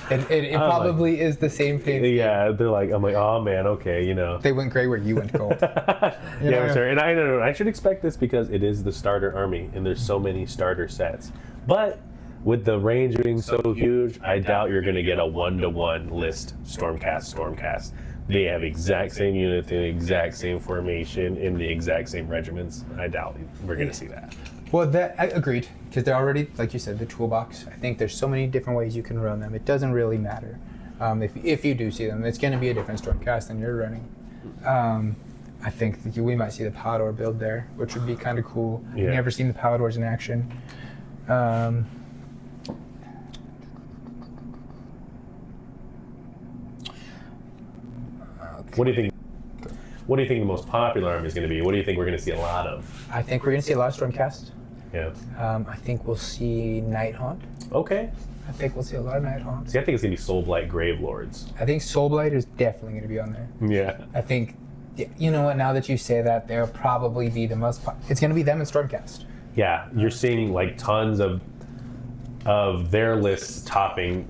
it probably is the same paint. Yeah, I'm like, oh man, okay, you know. They went gray where you went gold. Yeah, for sure. And I know I should expect this because it is the starter army, and there's so many starter sets. But with the range being so huge, I doubt you're going to get a 1-to-1 list Stormcast. They have exact same units, the exact same formation, in the exact same regiments. I doubt we're going to see that. Well, I agreed, because they're already, like you said, the toolbox. I think there's so many different ways you can run them. It doesn't really matter. If you do see them, it's going to be a different Stormcast than you're running. I think we might see the Palador build there, which would be kind of cool. Yeah. I've never seen the Paladors in action. What do you think? What do you think the most popular army is going to be? What do you think we're going to see a lot of? I think we're going to see a lot of Stormcast. Yeah. I think we'll see Night Haunt. Okay. I think we'll see a lot of Night Haunts. See, I think it's going to be Soulblight Gravelords. I think Soulblight is definitely going to be on there. Yeah. I think, you know what, now that you say that, they'll probably be the most, it's going to be them in Stormcast. Yeah, you're seeing like tons of their lists topping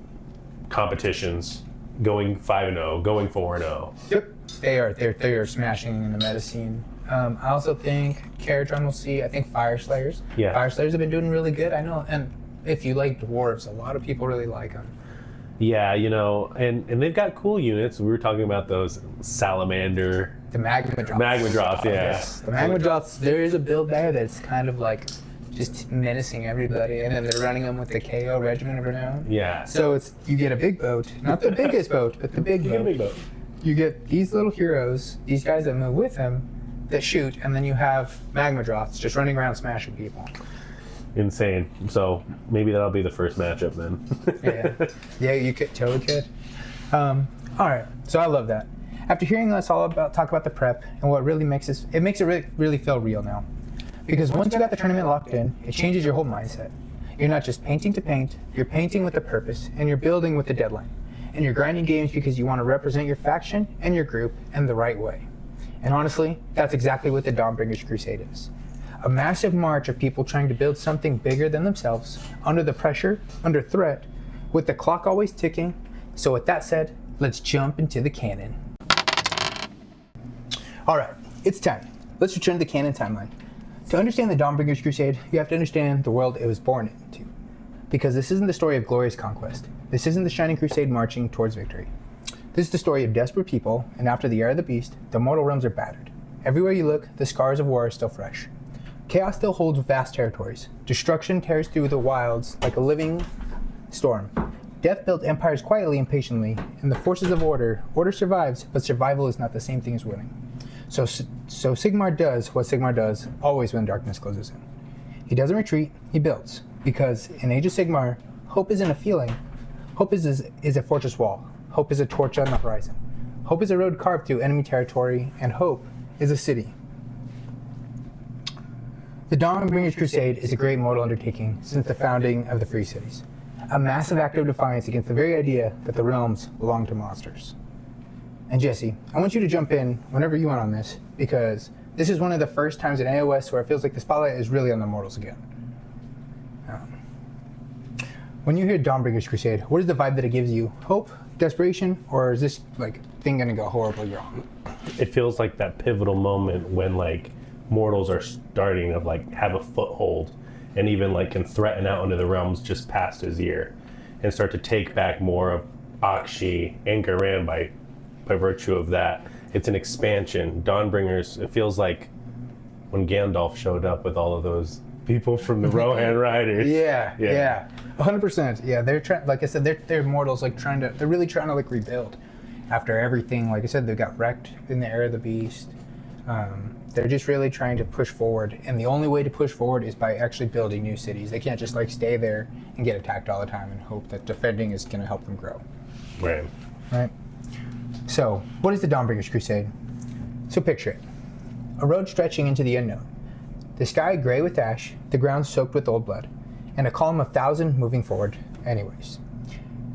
competitions, going 5-0, going 4-0. Yep. They are smashing in the meta scene. I also think Caradron will see, I think Fire Slayers. Yeah. Fire Slayers have been doing really good, I know. And if you like dwarves, a lot of people really like them. Yeah, you know, and they've got cool units. We were talking about those Salamander. The Magma Drops. Magma Drops, yeah. Yes. The Magma Drops, there is a build there that's kind of like just menacing everybody, and then they're running them with the KO Regiment of Renown. Yeah. So you get a big boat, not the biggest boat, but the big boat. You get these little heroes, these guys that move with them, that shoot, and then you have Magma Drops just running around smashing people. Insane. So maybe that'll be the first matchup then. Yeah, you totally could. All right, so I love that. After hearing us all talk about the prep and what really makes it really feel real now. Because once you got the tournament locked in, it changes your whole mindset. You're not just painting to paint, you're painting with a purpose, and you're building with a deadline. And you're grinding games because you want to represent your faction and your group in the right way. And honestly, that's exactly what the Dawnbringers Crusade is. A massive march of people trying to build something bigger than themselves, under the pressure, under threat, with the clock always ticking. So with that said, let's jump into the canon. All right, it's time. Let's return to the canon timeline. To understand the Dawnbringers Crusade, you have to understand the world it was born into. Because this isn't the story of glorious conquest. This isn't the Shining Crusade marching towards victory. This is the story of desperate people, and after the Era of the Beast, the mortal realms are battered. Everywhere you look, the scars of war are still fresh. Chaos still holds vast territories. Destruction tears through the wilds like a living storm. Death built empires quietly and patiently, and the forces of order survives, but survival is not the same thing as winning. So Sigmar does what Sigmar does always when darkness closes in. He doesn't retreat, he builds. Because in Age of Sigmar, hope isn't a feeling. Hope is a fortress wall. Hope is a torch on the horizon. Hope is a road carved through enemy territory, and hope is a city. The Dawnbringers Crusade is a great mortal undertaking since the founding of the Free Cities. A massive act of defiance against the very idea that the realms belong to monsters. And Jesse, I want you to jump in whenever you want on this, because this is one of the first times in AOS where it feels like the spotlight is really on the mortals again. When you hear Dawnbringers Crusade, what is the vibe that it gives you? Hope? Desperation? Or is this thing gonna go horribly wrong? It feels like that pivotal moment when mortals are starting to have a foothold and even can threaten out into the realms just past Azir and start to take back more of Akshi and Garan by virtue of that. It's an expansion. Dawnbringers, it feels like when Gandalf showed up with all of those people from the Rohan Riders. Yeah. 100%. Yeah, they're trying. Like I said, they're mortals. They're really trying to rebuild after everything. Like I said, they got wrecked in the Era of the Beast. They're just really trying to push forward, and the only way to push forward is by actually building new cities. They can't just stay there and get attacked all the time and hope that defending is going to help them grow. Right. So, what is the Dawnbringers Crusade? So picture it: a road stretching into the unknown. The sky gray with ash, the ground soaked with old blood. and a column of 1,000 moving forward anyways.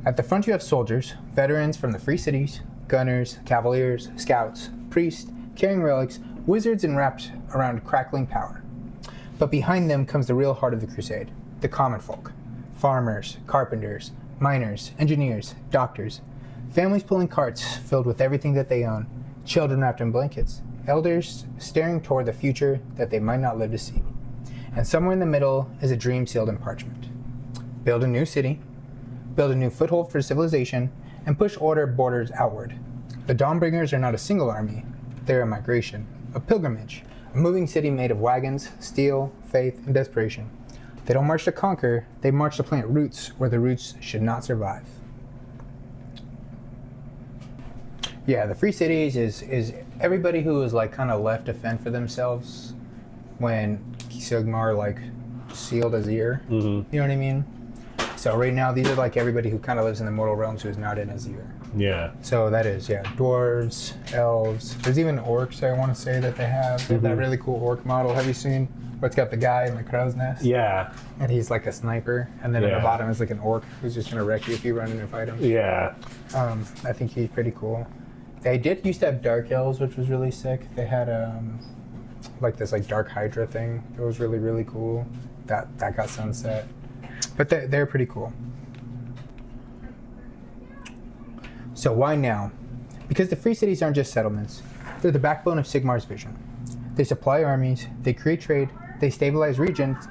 At the front you have soldiers, veterans from the free cities, gunners, cavaliers, scouts, priests, carrying relics, wizards, and wrapped around crackling power. But behind them comes the real heart of the crusade, the common folk. Farmers, carpenters, miners, engineers, doctors, families pulling carts filled with everything that they own, children wrapped in blankets, elders staring toward the future that they might not live to see. And somewhere in the middle is a dream sealed in parchment. Build a new city, build a new foothold for civilization, and push order borders outward. The Dawnbringers are not a single army, they're a migration, a pilgrimage, a moving city made of wagons, steel, faith, and desperation. They don't march to conquer, they march to plant roots where the roots should not survive. Yeah, the free cities is everybody who was like kind of left to fend for themselves when Sigmar like sealed Azir. Mm-hmm. You know what I mean? So right now these are like everybody who kind of lives in the mortal realms who is not in Azir. Yeah. So that is, dwarves, elves. There's even orcs, I want to say, that they have. They have that really cool orc model. Have you seen where it's got the guy in the crow's nest? Yeah. And he's like a sniper. And then at the bottom is like an orc who's just going to wreck you if you run in and fight him. Yeah. I think he's pretty cool. They did used to have dark elves, which was really sick. They had like this like dark hydra thing. It was really, really cool. That got sunset. But they're pretty cool. So why now? Because the free cities aren't just settlements. They're the backbone of Sigmar's vision. They supply armies, they create trade, they stabilize regions.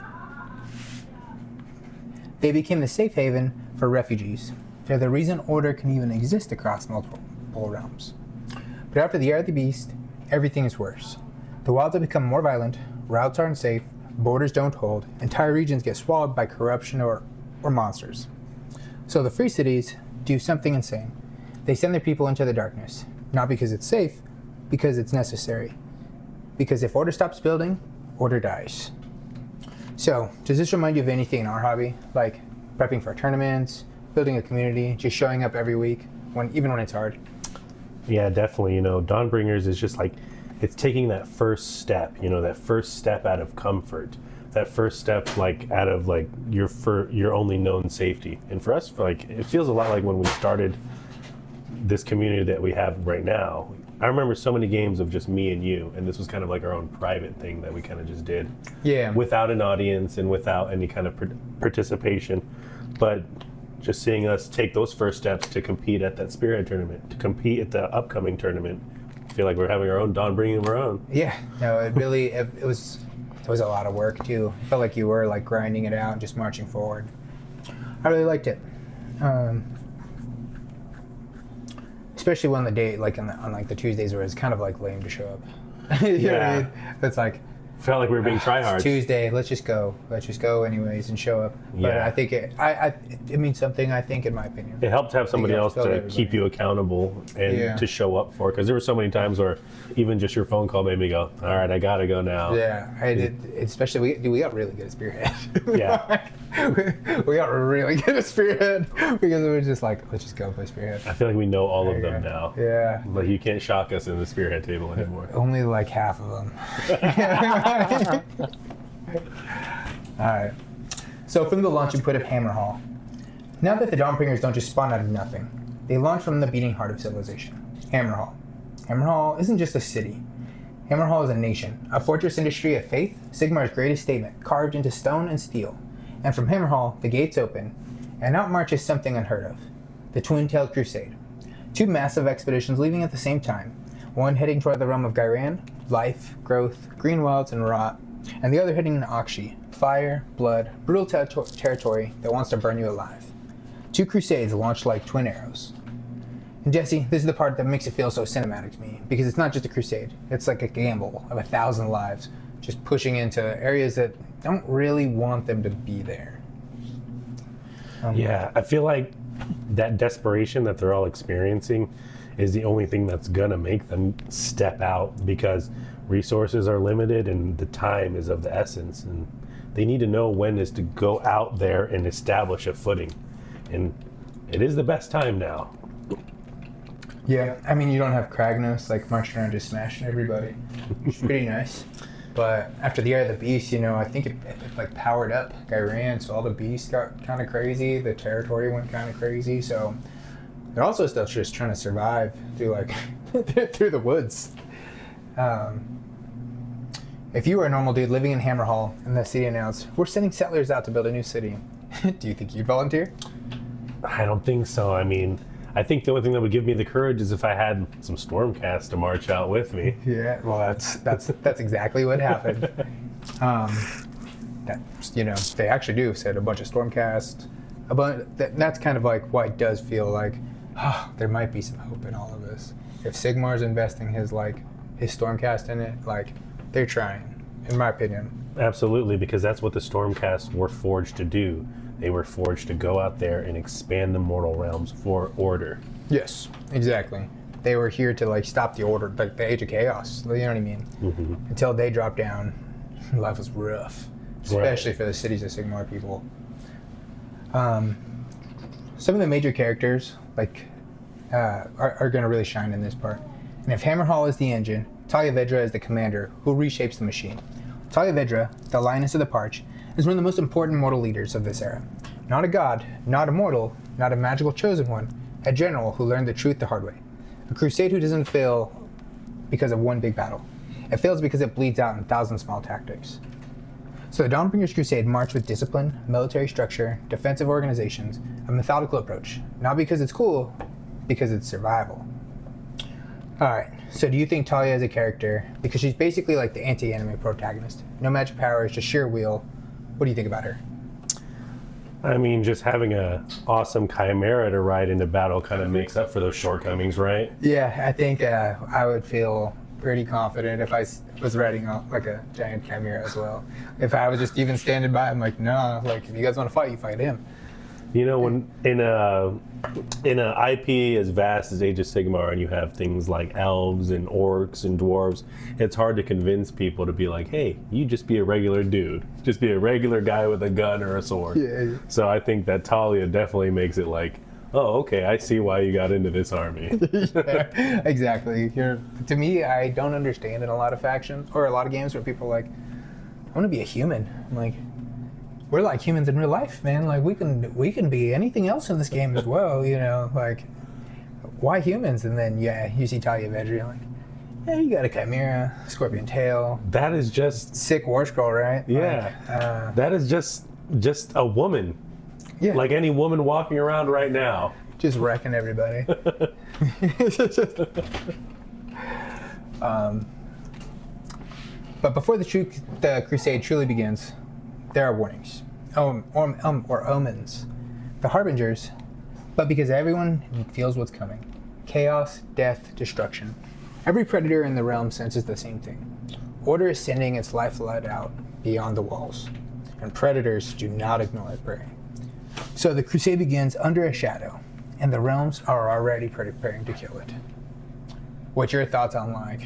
They became the safe haven for refugees. They're the reason order can even exist across multiple realms. But after the Era of the Beast, everything is worse. The wilds have become more violent, routes are unsafe, borders don't hold, entire regions get swallowed by corruption or monsters. So the free cities do something insane. They send their people into the darkness, not because it's safe, because it's necessary. Because if order stops building, order dies. So, does this remind you of anything in our hobby? Like prepping for tournaments, building a community, just showing up every week, even when it's hard? Yeah, definitely. Dawnbringers is just like, it's taking that first step, that first step out of comfort, that first step like out of like your only known safety. And for us, like, it feels a lot like when we started this community that we have right now. I remember so many games of just me and you, and this was kind of like our own private thing that we kind of just did. Yeah. Without an audience and without any kind of participation. But just seeing us take those first steps to compete at that Spearhead tournament, to compete at the upcoming tournament, I feel like we're having our own Dawnbringing of our own. Yeah. No, it was a lot of work too. I felt like you were like grinding it out and just marching forward. I really liked it. Especially when the day, like on like the Tuesdays where it's kind of like lame to show up. You know what I mean? It's like, felt like we were being tryhards. Tuesday, let's just go anyways and show up. But I think it means something, I think, in my opinion. It helped to have somebody else to keep you accountable and to show up for, because there were so many times where even just your phone call made me go, all right, I gotta go now. Yeah, I did, especially we got really good at Spearhead. Yeah. we got really good at Spearhead because it was just like, let's just go play Spearhead. I feel like we know all of them now. Yeah. Like, you can't shock us in the Spearhead table anymore. Only like half of them. Alright. So from the launch input of Hammerhall. Now that the Dawnbringers don't just spawn out of nothing, they launch from the beating heart of civilization. Hammerhall. Hammerhall isn't just a city. Hammerhall is a nation, a fortress industry of faith, Sigmar's greatest statement, carved into stone and steel. And from Hammerhall, the gates open, and out marches something unheard of. The Twin-Tailed Crusade. Two massive expeditions leaving at the same time. One heading toward the realm of Gyran, life, growth, green wilds, and rot. And the other heading to Akshi, fire, blood, brutal territory that wants to burn you alive. Two crusades launched like twin arrows. And Jesse, this is the part that makes it feel so cinematic to me, because it's not just a crusade. It's like a gamble of 1,000 lives, just pushing into areas that don't really want them to be there. Yeah, I feel like that desperation that they're all experiencing is the only thing that's gonna make them step out, because resources are limited and the time is of the essence, and they need to know when is to go out there and establish a footing. And it is the best time now. Yeah, I mean, you don't have Kragnos like marching around just smashing everybody. It's pretty nice. But after the Year of the Beast, I think it like powered up Iran, so all the beasts got kind of crazy. The territory went kind of crazy. So they're also still just trying to survive through through the woods. If you were a normal dude living in Hammerhall and the city announced, "We're sending settlers out to build a new city," do you think you'd volunteer? I don't think so. I mean, I think the only thing that would give me the courage is if I had some Stormcast to march out with me. Yeah, well, that's exactly what happened. They actually do send a bunch of Stormcast. That's kind of like why it does feel like there might be some hope in all of this. If Sigmar's investing his Stormcast in it, they're trying, in my opinion. Absolutely, because that's what the Stormcast were forged to do. They were forged to go out there and expand the mortal realms for order. Yes, exactly. They were here to stop the order, the Age of Chaos. You know what I mean? Mm-hmm. Until they dropped down, life was rough, especially for the cities of Sigmar people. Some of the major characters are going to really shine in this part. And if Hammerhall is the engine, Talia Vedra is the commander who reshapes the machine. Talia Vedra, the Lioness of the Parch, is one of the most important mortal leaders of this era. Not a god, not a mortal, not a magical chosen one, a general who learned the truth the hard way. A crusade who doesn't fail because of one big battle. It fails because it bleeds out in 1,000 small tactics. So the Dawnbringers Crusade march with discipline, military structure, defensive organizations, a methodical approach. Not because it's cool, because it's survival. Alright, so do you think Talia is a character, because she's basically like the anti-anime protagonist. No magic powers, just sheer will. What do you think about her? I mean, just having a awesome chimera to ride into battle kind of makes up for those shortcomings, right? Yeah, I think I would feel pretty confident if I was riding a giant chimera as well. If I was just even standing by, I'm like, no, if you guys want to fight, you fight him. When in a IP as vast as Age of Sigmar, and you have things like elves and orcs and dwarves, it's hard to convince people to be like, hey, you just be a regular dude. Just be a regular guy with a gun or a sword. Yeah. So I think that Talia definitely makes it oh, okay, I see why you got into this army. Yeah, exactly. To me, I don't understand in a lot of factions, or a lot of games where people are like, I want to be a human. I'm like, we're like humans in real life, man. We can be anything else in this game as well, why humans? And then, you see Talia Vedra, you got a chimera, scorpion tail. That is just... sick war scroll, right? Yeah. That is just a woman. Yeah. Like any woman walking around right now. Just wrecking everybody. But before the crusade truly begins, there are warnings, or omens, the harbingers, but because everyone feels what's coming. Chaos, death, destruction. Every predator in the realm senses the same thing. Order is sending its lifeblood out beyond the walls, and predators do not ignore its prey. So the crusade begins under a shadow, and the realms are already preparing to kill it. What's your thoughts on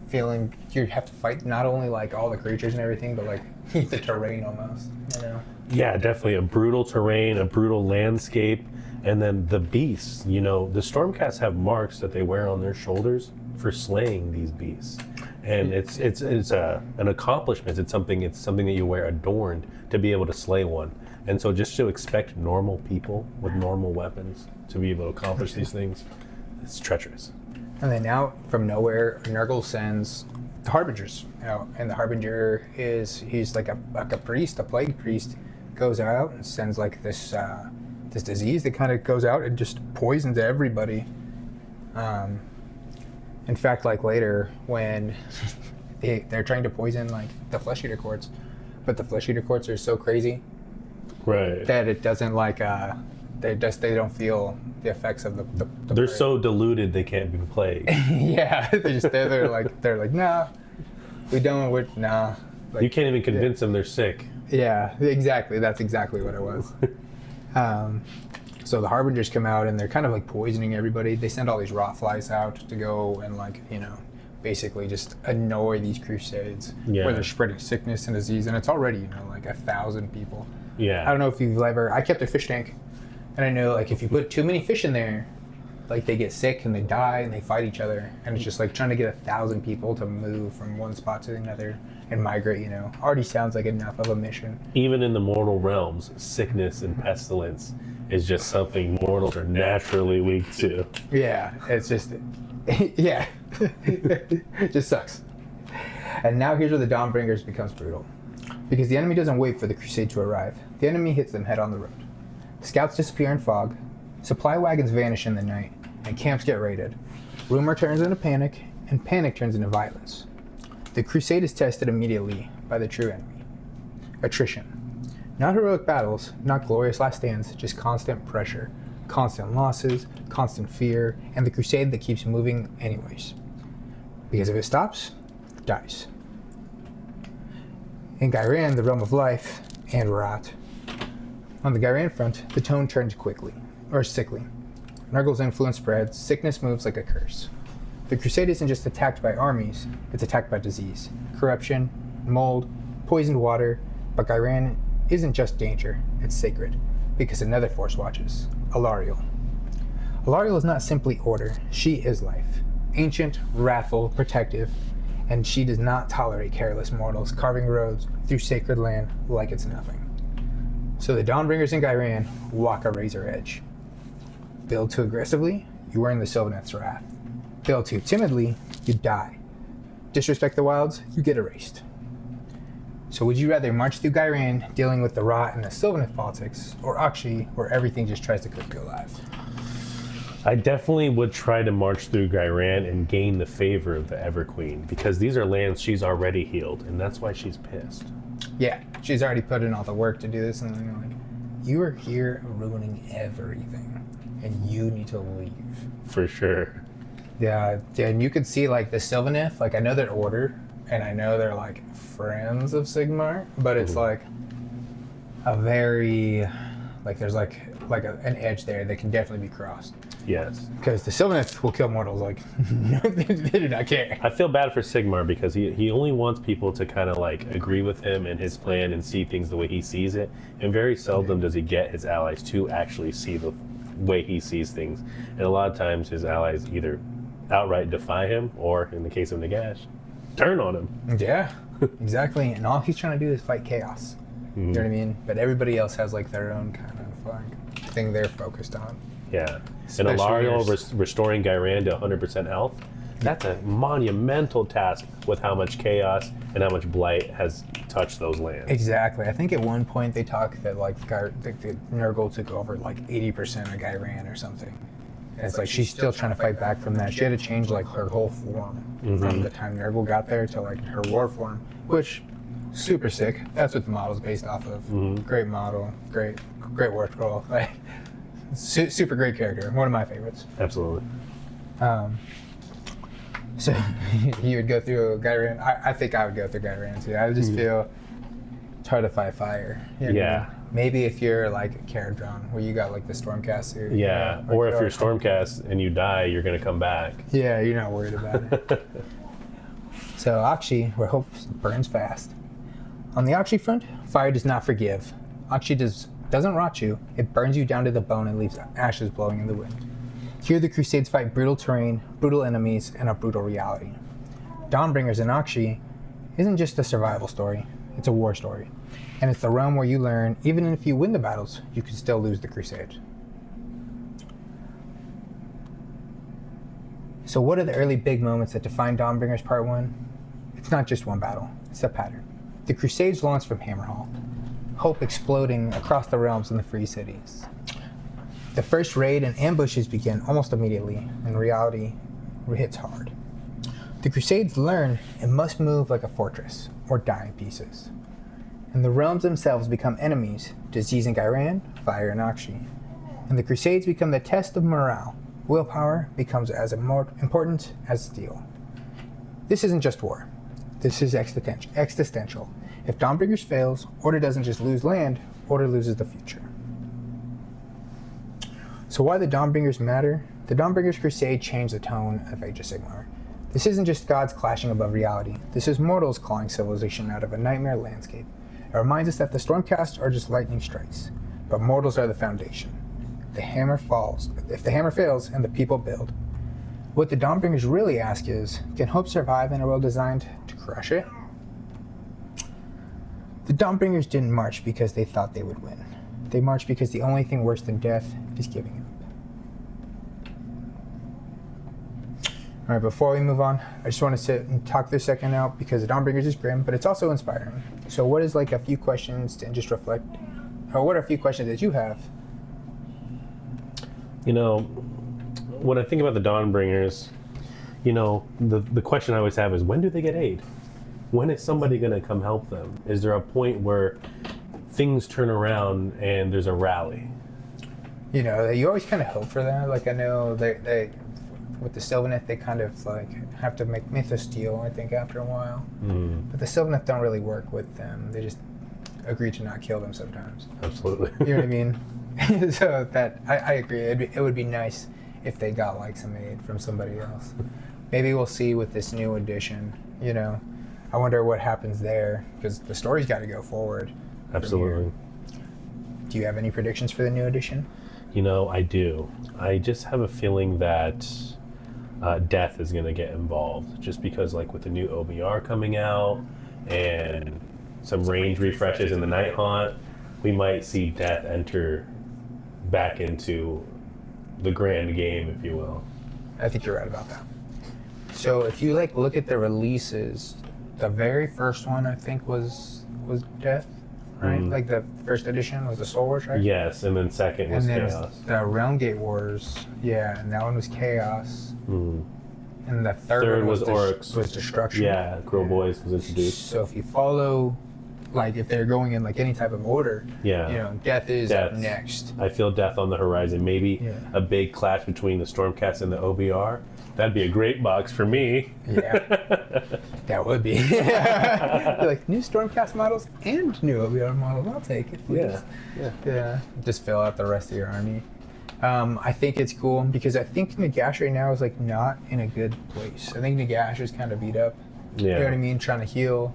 feeling you have to fight not only all the creatures and everything, but the terrain almost, Yeah, definitely a brutal terrain, a brutal landscape, and then the beasts. The Stormcasts have marks that they wear on their shoulders for slaying these beasts, and it's an accomplishment. It's something that you wear adorned to be able to slay one. And so just to expect normal people with normal weapons to be able to accomplish these things, it's treacherous. And then out from nowhere, Nurgle sends the Harbingers out. And the Harbinger he's like a priest, a plague priest, goes out and sends this disease that kind of goes out and just poisons everybody. In fact, later when they're trying to poison the Flesh Eater courts, but the Flesh Eater courts are so crazy, right, that it doesn't they don't feel the effects of the they're so diluted they can't be plagued. Yeah, they're like nah, we don't, nah. You can't even convince them they're sick. Yeah, exactly. That's exactly what it was. So the Harbingers come out and they're kind of poisoning everybody. They send all these rot flies out to go and basically just annoy these crusades, where they're spreading sickness and disease, and it's already 1,000 people. Yeah. I don't know if you've ever. I kept a fish tank, and I know if you put too many fish in there, like they get sick and they die and they fight each other, and it's just like trying to get 1,000 people to move from one spot to another and migrate, already sounds like enough of a mission. Even in the mortal realms, sickness and pestilence is just something mortals are naturally weak to. Yeah, it's just, yeah, it just sucks. And now here's where the Dawnbringers becomes brutal. Because the enemy doesn't wait for the Crusade to arrive. The enemy hits them head on the road. Scouts disappear in fog, supply wagons vanish in the night, and camps get raided. Rumor turns into panic, and panic turns into violence. The Crusade is tested immediately by the true enemy. Attrition. Not heroic battles, not glorious last stands, just constant pressure, constant losses, constant fear, and the Crusade that keeps moving anyways. Because if it stops, it dies. In Ghyran, the realm of life and rot. On the Ghyran front, the tone turns sickly. Nurgle's influence spreads, sickness moves like a curse. The Crusade isn't just attacked by armies, it's attacked by disease, corruption, mold, poisoned water, but Ghyran isn't just danger, it's sacred, because another force watches, Alarielle. Alarielle is not simply order, she is life. Ancient, wrathful, protective, and she does not tolerate careless mortals carving roads through sacred land like it's nothing. So the Dawnbringers in Ghyran walk a razor edge. Build too aggressively, you earn the Sylvaneth's wrath. Build too timidly, you die. Disrespect the wilds, you get erased. So would you rather march through Ghyran dealing with the rot and the Sylvaneth politics, or Aqshy, where everything just tries to cook you alive? I definitely would try to march through Ghyran and gain the favor of the Everqueen, because these are lands she's already healed, and that's why she's pissed. Yeah, she's already put in all the work to do this, and then you're like, you are here ruining everything, and you need to leave. For sure. Yeah, and you could see like the Sylvaneth, like I know they're order, and I know they're like friends of Sigmar, but it's like a very, like there's like an edge there that can definitely be crossed. Yes. Because the Sylvaneth will kill mortals, like, they do not care. I feel bad for Sigmar because he only wants people to kind of like agree with him and his plan and see things the way he sees it. And very seldom does he get his allies to actually see the way he sees things. And a lot of times his allies either outright defy him or, in the case of Nagash, turn on him. Yeah, exactly. And all he's trying to do is fight chaos. You know what I mean? But everybody else has like their own kind of like thing they're focused on. Yeah. And Alarielle restoring Ghyran to 100% health, that's a monumental task with how much chaos and how much blight has touched those lands. Exactly. I think at one point they talk that like the Nurgle took over like 80% of Ghyran or something. And it's like she's still trying to fight back from that. She had to change like her whole form from the time Nurgle got there to like her war form, which super sick. That's what the model's based off of. Great model, great war scroll. Like, super great character, one of my favorites. Absolutely. So you would go through Ghyran. I think I would go through Ghyran too. I would just feel it's hard to fight fire. You know? Maybe if you're like a Caradron, where you got like the Stormcast suit. Yeah, or if you're Stormcast and you die, you're gonna come back. Yeah, you're not worried about it. So Aqshy, where hope burns fast. On the Aqshy front, fire does not forgive. Aqshy doesn't rot you, it burns you down to the bone and leaves ashes blowing in the wind. Here the Crusades fight brutal terrain, brutal enemies, and a brutal reality. Dawnbringers in Aqshy isn't just a survival story, it's a war story. And it's the realm where you learn, even if you win the battles, you can still lose the Crusade. So what are the early big moments that define Dawnbringers Part 1? It's not just one battle, it's a pattern. The Crusades launched from Hammerhall, hope exploding across the realms in the free cities. The first raid and ambushes begin almost immediately, and reality hits hard. The Crusades learn it must move like a fortress, or die in pieces. And the realms themselves become enemies, disease in Ghyran, fire in Aqshy. And the Crusades become the test of morale. Willpower becomes as important as steel. This isn't just war. This is existential. If Dawnbringers fails, Order doesn't just lose land, Order loses the future. So why the Dawnbringers matter? The Dawnbringers Crusade changed the tone of Age of Sigmar. This isn't just gods clashing above reality. This is mortals clawing civilization out of a nightmare landscape. It reminds us that the Stormcast are just lightning strikes, but mortals are the foundation. the hammer falls. If the hammer fails and the people build. What the Dawnbringers really ask is, can hope survive in a world designed to crush it? The Dawnbringers didn't march because they thought they would win. They marched because the only thing worse than death is giving up. All right, before we move on, I just want to sit and talk this second out because the Dawnbringers is grim, but it's also inspiring. So what is like a few questions to just reflect, or what are a few questions that you have? You know, when I think about the Dawnbringers, you know, the question I always have is, when do they get aid? When is somebody going to come help them? Is there a point where things turn around and there's a rally? You know, you always kind of hope for that. Like I know they with the Sylvaneth, they kind of like have to make mythosteel, I think, after a while. But the Sylvaneth don't really work with them. They just agree to not kill them sometimes. Absolutely. You know what I mean? So that I agree. It would be nice if they got like some aid from somebody else. Maybe we'll see with this new edition. You know, I wonder what happens there because the story's got to go forward. Absolutely. Do you have any predictions for the new edition? You know, I do. I just have a feeling that death is going to get involved, just because, like, with the new OBR coming out and some range refreshes in the Night Haunt, we might see death enter back into the grand game, if you will. I think you're right about that. So if you like look at the releases, the very first one I think was death. Right? Like the first edition was the Soul Wars, right? Yes, and then second was and then Chaos. The Realm Gate Wars, yeah, and that one was Chaos. And the third one was Oryx. Was Destruction. Yeah, Crow Boys was introduced. So if you follow, like if they're going in like any type of order, yeah, you know, Death is up next. I feel Death on the horizon. Maybe a big clash between the Stormcast and the OBR. That'd be a great box for me. Yeah, that would be. Like new Stormcast models and new OBR models. I'll take it, please. Yeah. Just fill out the rest of your army. I think it's cool because I think Nagash right now is like not in a good place. I think Nagash is kind of beat up. Yeah. You know what I mean? Trying to heal.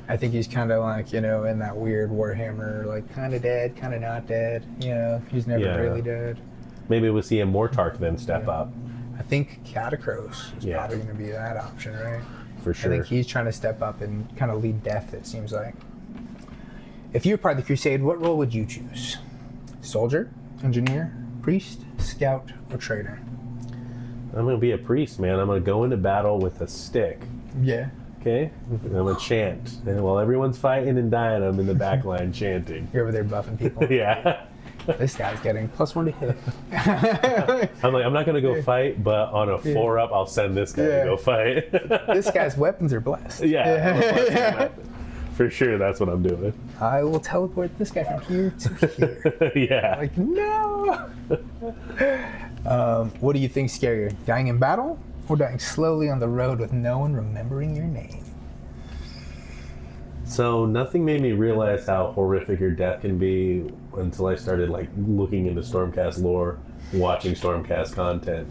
I think he's kind of like, you know, in that weird Warhammer, like kind of dead, kind of not dead. You know, he's never really dead. Maybe we'll see a Mortarch then step up. I think Catacross is probably going to be that option, right? For sure. I think he's trying to step up and kind of lead death, it seems like. If you were part of the Crusade, what role would you choose? Soldier, engineer, priest, scout, or trader? I'm going to be a priest, man. I'm going to go into battle with a stick. Yeah. Okay? I'm going to chant. And while everyone's fighting and dying, I'm in the back line chanting. You're over there buffing people. Yeah. This guy's getting +1 to hit. I'm like, I'm not going to go fight, but on a 4-up, I'll send this guy to go fight. This guy's weapons are blessed. Yeah. For sure, that's what I'm doing. I will teleport this guy from here to here. Yeah. Like, no! What do you think scarier? Dying in battle or dying slowly on the road with no one remembering your name? So nothing made me realize how horrific your death can be until I started like looking into Stormcast lore, watching Stormcast content.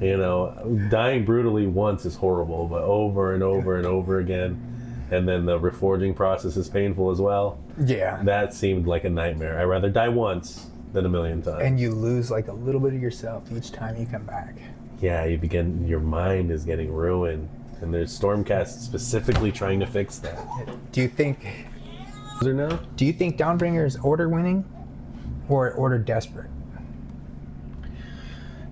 You know, dying brutally once is horrible, but over and over and over again, and then the reforging process is painful as well. Yeah. That seemed like a nightmare. I'd rather die once than a million times. And you lose like a little bit of yourself each time you come back. Yeah, your mind is getting ruined. And there's Stormcast specifically trying to fix that. Do you think Dawnbringer is order winning or order desperate?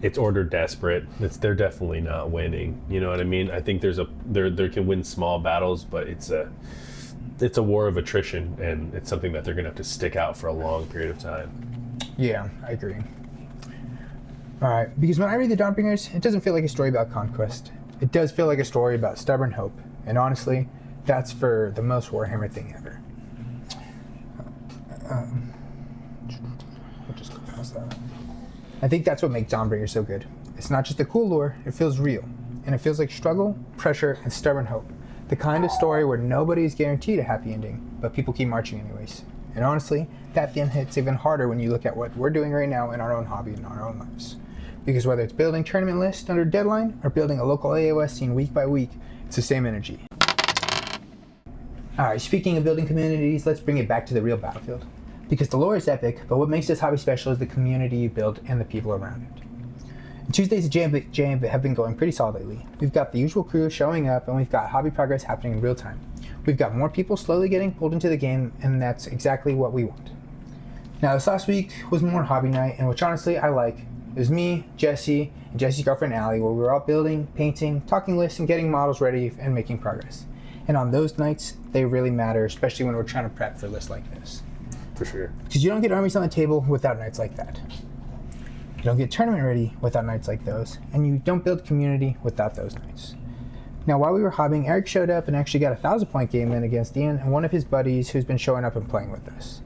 It's order desperate. They're definitely not winning. You know what I mean? I think they can win small battles, but it's a war of attrition, and it's something that they're gonna have to stick out for a long period of time. Yeah, I agree. All right, because when I read the Dawnbringers, it doesn't feel like a story about conquest. It does feel like a story about stubborn hope, and honestly, that's for the most Warhammer thing ever. I'll just go past that. I think that's what makes Dawnbringer so good. It's not just a cool lore, it feels real. And it feels like struggle, pressure, and stubborn hope. The kind of story where nobody's guaranteed a happy ending, but people keep marching anyways. And honestly, that then hits even harder when you look at what we're doing right now in our own hobby and our own lives. Because whether it's building tournament lists under deadline or building a local AOS scene week by week, it's the same energy. Alright, speaking of building communities, let's bring it back to the real battlefield. because the lore is epic, but what makes this hobby special is the community you build and the people around it. Tuesdays at JM have been going pretty solid lately. We've got the usual crew showing up, and we've got hobby progress happening in real time. We've got more people slowly getting pulled into the game, and that's exactly what we want. Now, this last week was more hobby night, and which honestly I like. It was me, Jesse, and Jesse's girlfriend Allie, where we were all building, painting, talking lists, and getting models ready and making progress. And on those nights, they really matter, especially when we're trying to prep for lists like this. For sure. Because you don't get armies on the table without nights like that. You don't get tournament ready without nights like those, and you don't build community without those nights. Now, while we were hobbying, Eric showed up and actually got a 1,000-point game in against Ian and one of his buddies who's been showing up and playing with us.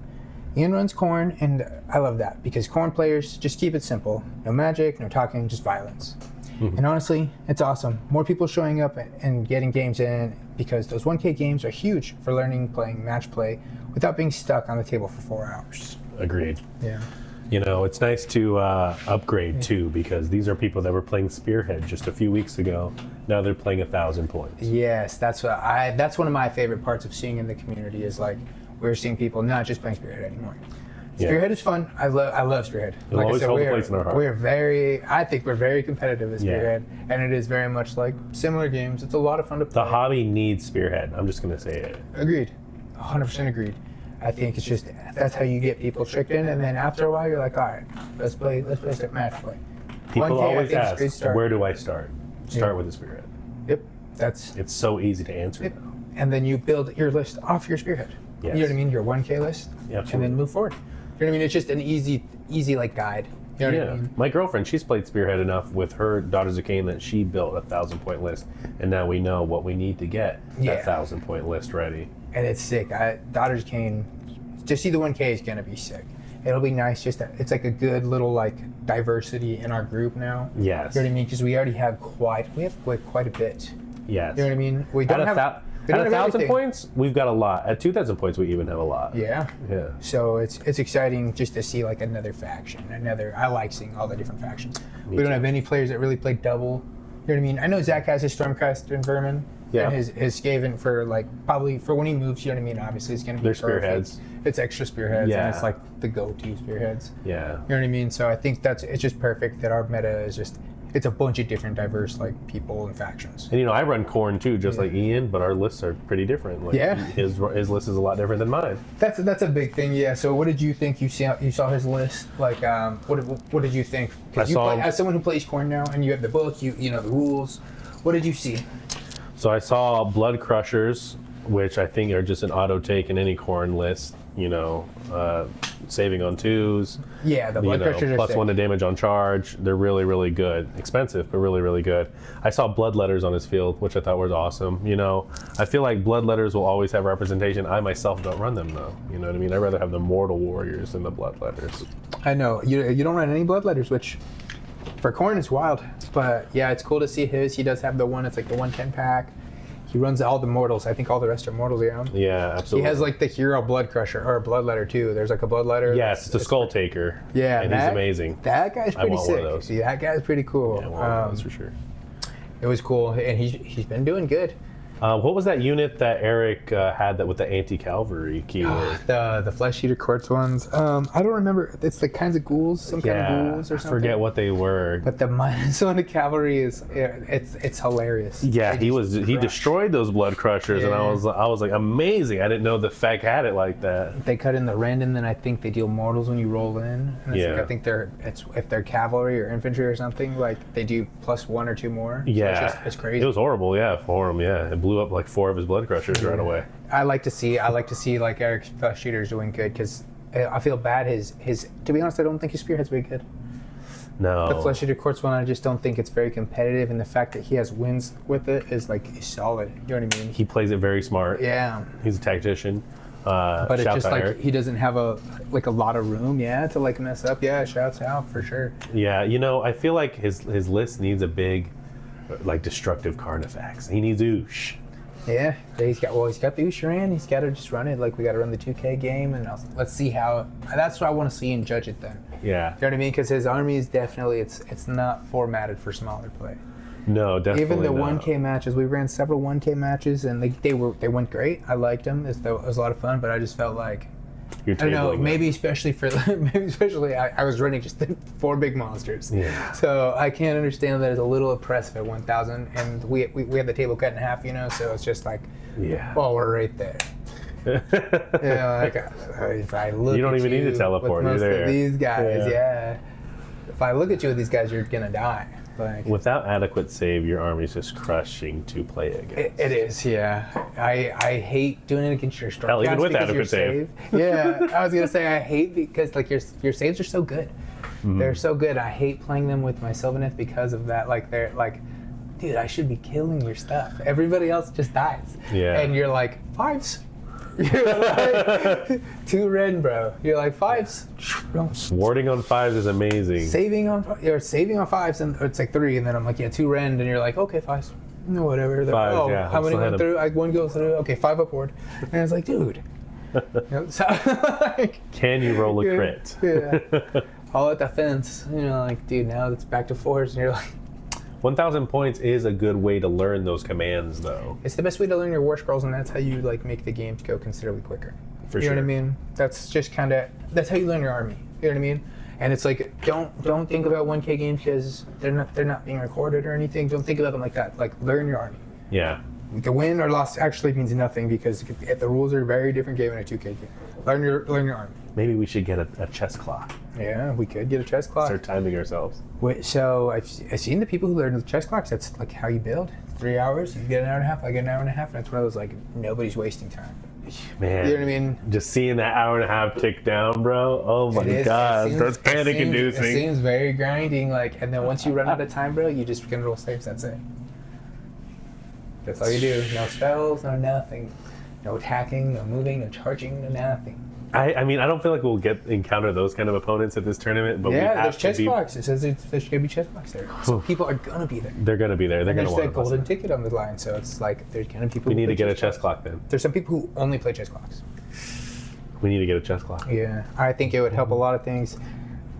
Ian runs Khorne, and I love that, because Khorne players just keep it simple. No magic, no talking, just violence. And honestly, it's awesome. More people showing up and getting games in, because those 1K games are huge for learning, playing match play without being stuck on the table for 4 hours. Agreed. Yeah. You know, it's nice to upgrade too, because these are people that were playing Spearhead just a few weeks ago. Now they're playing 1,000 points. Yes, that's one of my favorite parts of seeing in the community is like we're seeing people not just playing Spearhead anymore. Spearhead is fun. I love Spearhead. It'll always hold a place in our heart. I think we're very competitive at Spearhead, and it is very much like similar games. It's a lot of fun to play. The hobby needs Spearhead. I'm just going to say it. Agreed. 100% agreed. I think it's just that's how you get people tricked in, and then after a while you're like, all right, let's play some match play. People always ask, where do I start? Start with the Spearhead. Yep, it's so easy to answer. Yep. And then you build your list off your Spearhead. Yes. You know what I mean? Your 1K list, Absolutely. and then move forward. You know what I mean? It's just an easy like guide. You know what I mean? My girlfriend, she's played Spearhead enough with her Daughters of Cain that she built a 1,000-point list, and now we know what we need to get that 1,000-point list ready. And it's sick. Daughters of Cain, to see the 1K is gonna be sick. It'll be nice. Just that it's like a good little like diversity in our group now. Yes. You know what I mean? Because we already have quite a bit. Yes. You know what I mean? We don't have. At 1,000 points, we've got a lot. At 2,000 points, we even have a lot. Yeah. Yeah. So it's exciting just to see like another faction. I like seeing all the different factions. We don't have any players that really play double. You know what I mean? I know Zach has his Stormcast and Vermin. Yeah. And his Skaven for like probably for when he moves. You know what I mean? Obviously, it's gonna be. They're spearheads. It's extra spearheads, Yeah. and it's like the go-to spearheads. Yeah. You know what I mean? So I think it's just perfect that our meta is just. It's a bunch of different diverse like people and factions. And I run Khorne too, just like Ian, but our lists are pretty different. Like, his list is a lot different than mine. That's a big thing, yeah. So what did you think? You saw his list, like what did you think? Because as someone who plays Khorne now, and you have the book, you know the rules. What did you see? So I saw Blood Crushers, which I think are just an auto take in any Khorne list. Saving on 2s. Yeah, the Blood Crushers are plus sick. 1 to damage on charge. They're really, really good. Expensive, but really, really good. I saw Bloodletters on his field, which I thought was awesome. I feel like Bloodletters will always have representation. I myself don't run them though. You know what I mean? I'd rather have the Mortal Warriors than the Bloodletters. I know. You don't run any Bloodletters, which for Khorne is wild. But yeah, it's cool to see his. He does have the one. It's like the 110 pack. He runs all the mortals. I think all the rest are mortals, yeah. Yeah, absolutely. He has like the hero Blood Crusher or Bloodletter too. There's like a Bloodletter. Yes, it's a Skull Taker. Yeah, and he's amazing. That guy's pretty sick. One of those. See, that guy's pretty cool. Yeah, one of those for sure. It was cool, and he's been doing good. What was that unit that Eric had that with the anti-cavalry keyword? The Flesh Eater Quartz ones. I don't remember. It's the kinds of ghouls, some kind of ghouls or something. I forget what they were. But the -1 to cavalry is it's hilarious. Yeah, he destroyed those Blood Crushers, and I was like amazing. I didn't know the FAQ had it like that. They cut in the rend, and then I think they deal mortals when you roll in. And it's like, I think if they're cavalry or infantry or something, like they do +1 or 2 more. Yeah, so it's crazy. It was horrible. Yeah, for him. Yeah, it blew up like 4 of his Blood Crushers right away. I like to see like Eric's Flesh Eaters doing good, because I feel bad. His to be honest, I don't think his Spearhead's very good. No. The Flesh Eater Quartz one, I just don't think it's very competitive, and the fact that he has wins with it is solid. You know what I mean? He plays it very smart. Yeah. He's a tactician. But it's just like Eric. he doesn't have a lot of room, to like mess up. Yeah, shouts out for sure. Yeah, I feel like his list needs a big, like destructive Carnifex. He needs Oosh. Yeah, he's got the Usharan. He's got to just run it. Like we got to run the 2K game, and let's see how. That's what I want to see and judge it then. Yeah. You know what I mean? Because his army is definitely it's not formatted for smaller play. No, definitely Even the not. 1K matches, we ran several 1K matches, and they went great. I liked them. It was a lot of fun, but I just felt like You're I don't know, tabling maybe especially I was running just 4 big monsters. Yeah. So I can't understand that it's a little oppressive at 1,000, and we had the table cut in half, so it's just like, Yeah. well, we're right there. Like if I look, You don't at even need to teleport. with most You're there. of these guys, Yeah. If I look at you with these guys, you're gonna die. Like, Without adequate save, your army's just crushing to play against. it is, yeah. I hate doing it against your strong Hell, even cast with because adequate your save. Yeah, I was gonna say I hate because like your saves are so good. They're so good. I hate playing them with my Sylvaneth because of that. Like they're like, dude, I should be killing your stuff. Everybody else just dies. Yeah. And you're like 5s. You're like 2 red, bro. You're like 5s. Warding on 5s is amazing. Saving on 5s, and it's like 3, and then I'm like, yeah, 2 rend, and you're like, okay, 5s. No, whatever. They're, 5s, yeah. How many Let's went let through? Like 1 goes through. Okay, 5 upward. And it's like, dude. So, like, Can you roll a crit? Yeah. All at the fence. Like, dude, now it's back to 4s, and you're like, 1,000 points is a good way to learn those commands, though. it's the best way to learn your war scrolls, and that's how you like make the games go considerably quicker. For You sure. know what I mean? That's just that's how you learn your army. You know what I mean? And it's like, don't think about 1K games because they're not being recorded or anything. Don't think about them like that. Like, learn your army. Yeah. The win or loss actually means nothing because the rules are a very different game in a 2K game. Learn your army. Maybe we should get a chess clock. Yeah, we could get a chess clock. Start timing ourselves. So I've seen the people who learn the chess clocks. That's like how you build. 3 hours, you get an hour and a half. I get an hour and a half, and it's one of those like nobody's wasting time. Man. You know what I mean? Just seeing that hour and a half tick down, bro. Oh my God. That's panic It inducing. seems very grinding. Like, and then once you run out of time, bro, you just can roll saves. That's it. That's all you do. No spells, no nothing. No attacking, no moving, no charging, no nothing. I mean, I don't feel like we'll encounter those kind of opponents at this tournament, but we Yeah, have there's to chess be. blocks. It says there's gonna be chess blocks there. So people are gonna be there. They're gonna be there. They're And gonna there's want that us. golden ticket on the line, so it's like there's gonna be people. We who need play to get a chess clock then. There's some people who only play chess clocks. We need to get a chess clock. Yeah, I think it would help a lot of things.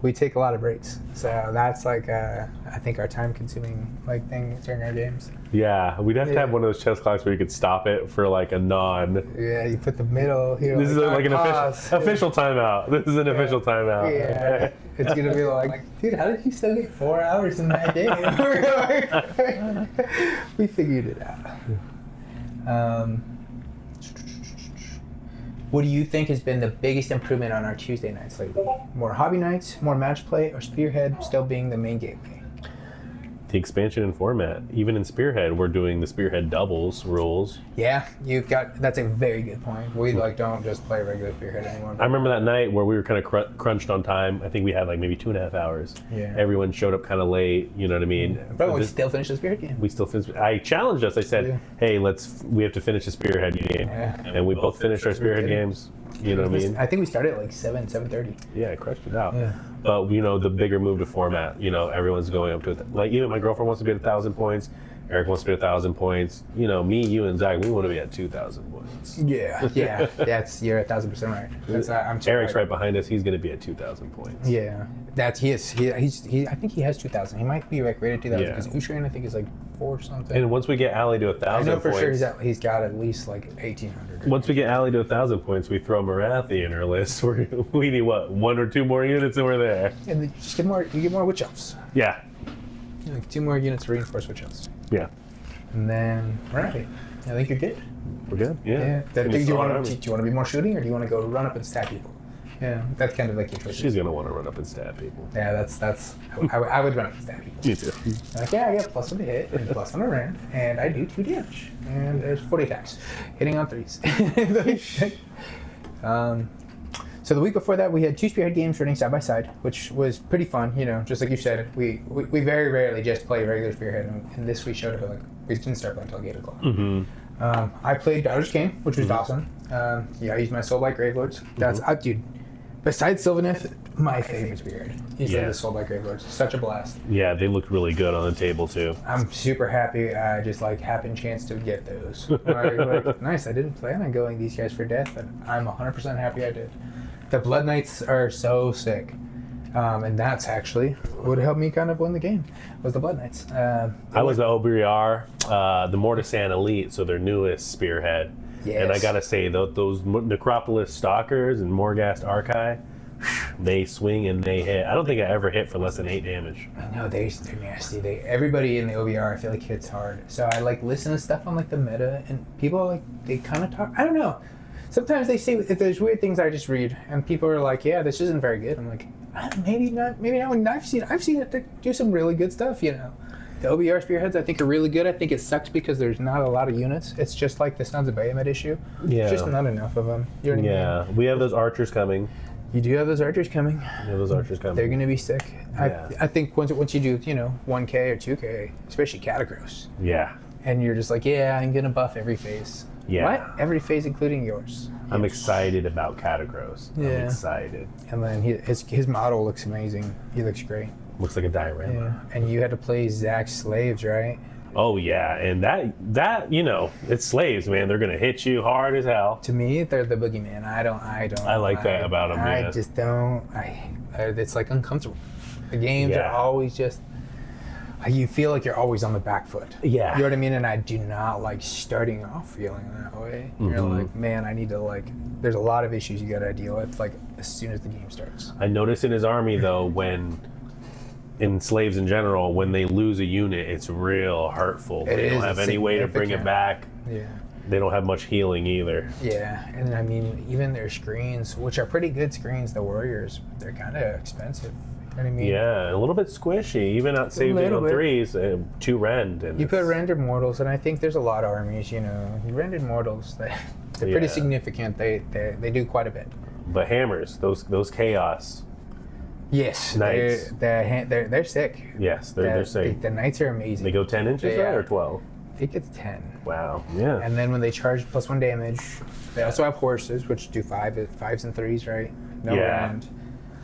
We take a lot of breaks, so that's like I think our time-consuming like thing during our games. Yeah, we'd have to have one of those chess clocks where you could stop it for like a non. Yeah, you put the middle here. This is like an pause. official timeout. This is an official timeout. Yeah, it's gonna be like, dude, how did you still get 4 hours in that game? We figured it out. What do you think has been the biggest improvement on our Tuesday nights lately? More hobby nights, more match play, or Spearhead still being the main gateway? The expansion in format. Even in Spearhead, we're doing the Spearhead doubles rules. Yeah, that's a very good point. We don't just play regular Spearhead anymore. I remember that night where we were kind of crunched on time. I think we had like maybe 2.5 hours. Yeah. Everyone showed up kind of late. You know what I mean? But we still finished the Spearhead game. We still finished. I challenged us. I said, Yeah. "Hey, we have to finish the Spearhead game," Yeah. and we both finished our Spearhead games. You know what I mean? I think we started at like 7:30. Yeah, I crushed it out. Yeah. But the bigger move to format. Everyone's going up to it. Like even my girlfriend wants to be at 1,000 points. Eric wants to be at 1,000 points. Me, you, and Zach, we want to be at 2,000 points. Yeah, yeah, you're 1,000% right. I'm Eric's right behind us. He's going to be at 2,000 points. Yeah, he's I think he has 2,000. He might be like rated 2,000 because Ushain I think is like 4 or something. And once we get Allie to 1,000 I know for points, sure he's got at least like 1,800. Once we get Allie to 1,000 points, we throw Marathi in our list. We need what, 1 or 2 more units, and we're there. And then you just get more witch elves. Yeah. Like 2 more units to reinforce witch elves. Yeah. And then Marathi. I think you're good. We're good. Yeah. Do you want to be more shooting, or do you want to go run up and stab people? Yeah, that's kind of like your choice. She's gonna want to run up and stab people. Yeah, that's. I would run up and stab people. You too. Like, yeah, I get +1 to hit and +1 to rend, and I do 2 damage, and there's 40 attacks, hitting on 3s. So the week before that, we had 2 Spearhead games running side by side, which was pretty fun. Just like you said, we very rarely just play regular Spearhead, and this week showed up like we didn't start playing until 8 o'clock. Mm-hmm. I played Daughter's Game, which was awesome. I used my Soulblight Gravelords. That's dude. Besides Sylvaneth, my favorite Spearhead is the Soulblight Gravelords. Such a blast. Yeah, they look really good on the table too. I'm super happy. I just like happened chance to get those. Like, nice. I didn't plan on going these guys for death, but I'm 100% happy I did. The Blood Knights are so sick. And that's actually what helped me kind of win the game, was the Blood Knights. I was the Obriar, the Mortisan Elite, so their newest Spearhead. Yes. And I gotta say, those Necropolis Stalkers and Morghast Archive, they swing and they hit. I don't think I ever hit for less than 8 damage. I know, they're nasty. Everybody in the OBR, I feel like, hits hard. So I like listen to stuff on like the meta, and people like, they kind of talk, I don't know. Sometimes they say, if there's weird things I just read, and people are like, yeah, this isn't very good. I'm like, maybe not. And I've seen it do some really good stuff, you know. The OBR spearheads, I think, are really good. I think it sucks because there's not a lot of units. It's just like the Sons of Bahamut issue. Yeah. There's just not enough of them. You know what I mean? We have those archers coming. You do have those archers coming. They're going to be sick. Yeah. I think once you do, 1K or 2K, especially Catacross. Yeah. And you're just like, yeah, I'm going to buff every phase. Yeah. What? Every phase, including yours. I'm excited about Catacross. Yeah. I'm excited. And then his model looks amazing. He looks great. Looks like a diorama. Yeah. And you had to play Zach's slaves, right? Oh yeah, and that it's slaves, man. They're gonna hit you hard as hell. To me, they're the boogeyman. I like that about them. I just don't. It's like uncomfortable. The games are always just. You feel like you're always on the back foot. Yeah. You know what I mean? And I do not like starting off feeling that way. Mm-hmm. You're like, man, I need to there's a lot of issues you gotta deal with as soon as the game starts. I noticed in his army though, in slaves in general, when they lose a unit, it's real hurtful. They don't have any way to bring it back. Yeah. They don't have much healing either. Yeah, and I mean, even their screens, which are pretty good screens, the Warriors, they're kind of expensive. You know what I mean? Yeah, a little bit squishy. Even at saving on 3s, 2 rend. And you put rendered mortals, and I think there's a lot of armies, rendered morters, they're pretty significant. They do quite a bit. But hammers, those chaos. Yes, Knights. They're sick. Yes, they're sick. The knights are amazing. They go 10 inches, right, or 12? I think it's 10. Wow, yeah. And then when they charge +1 damage, they also have horses, which do 5s and 3s, right? No rend.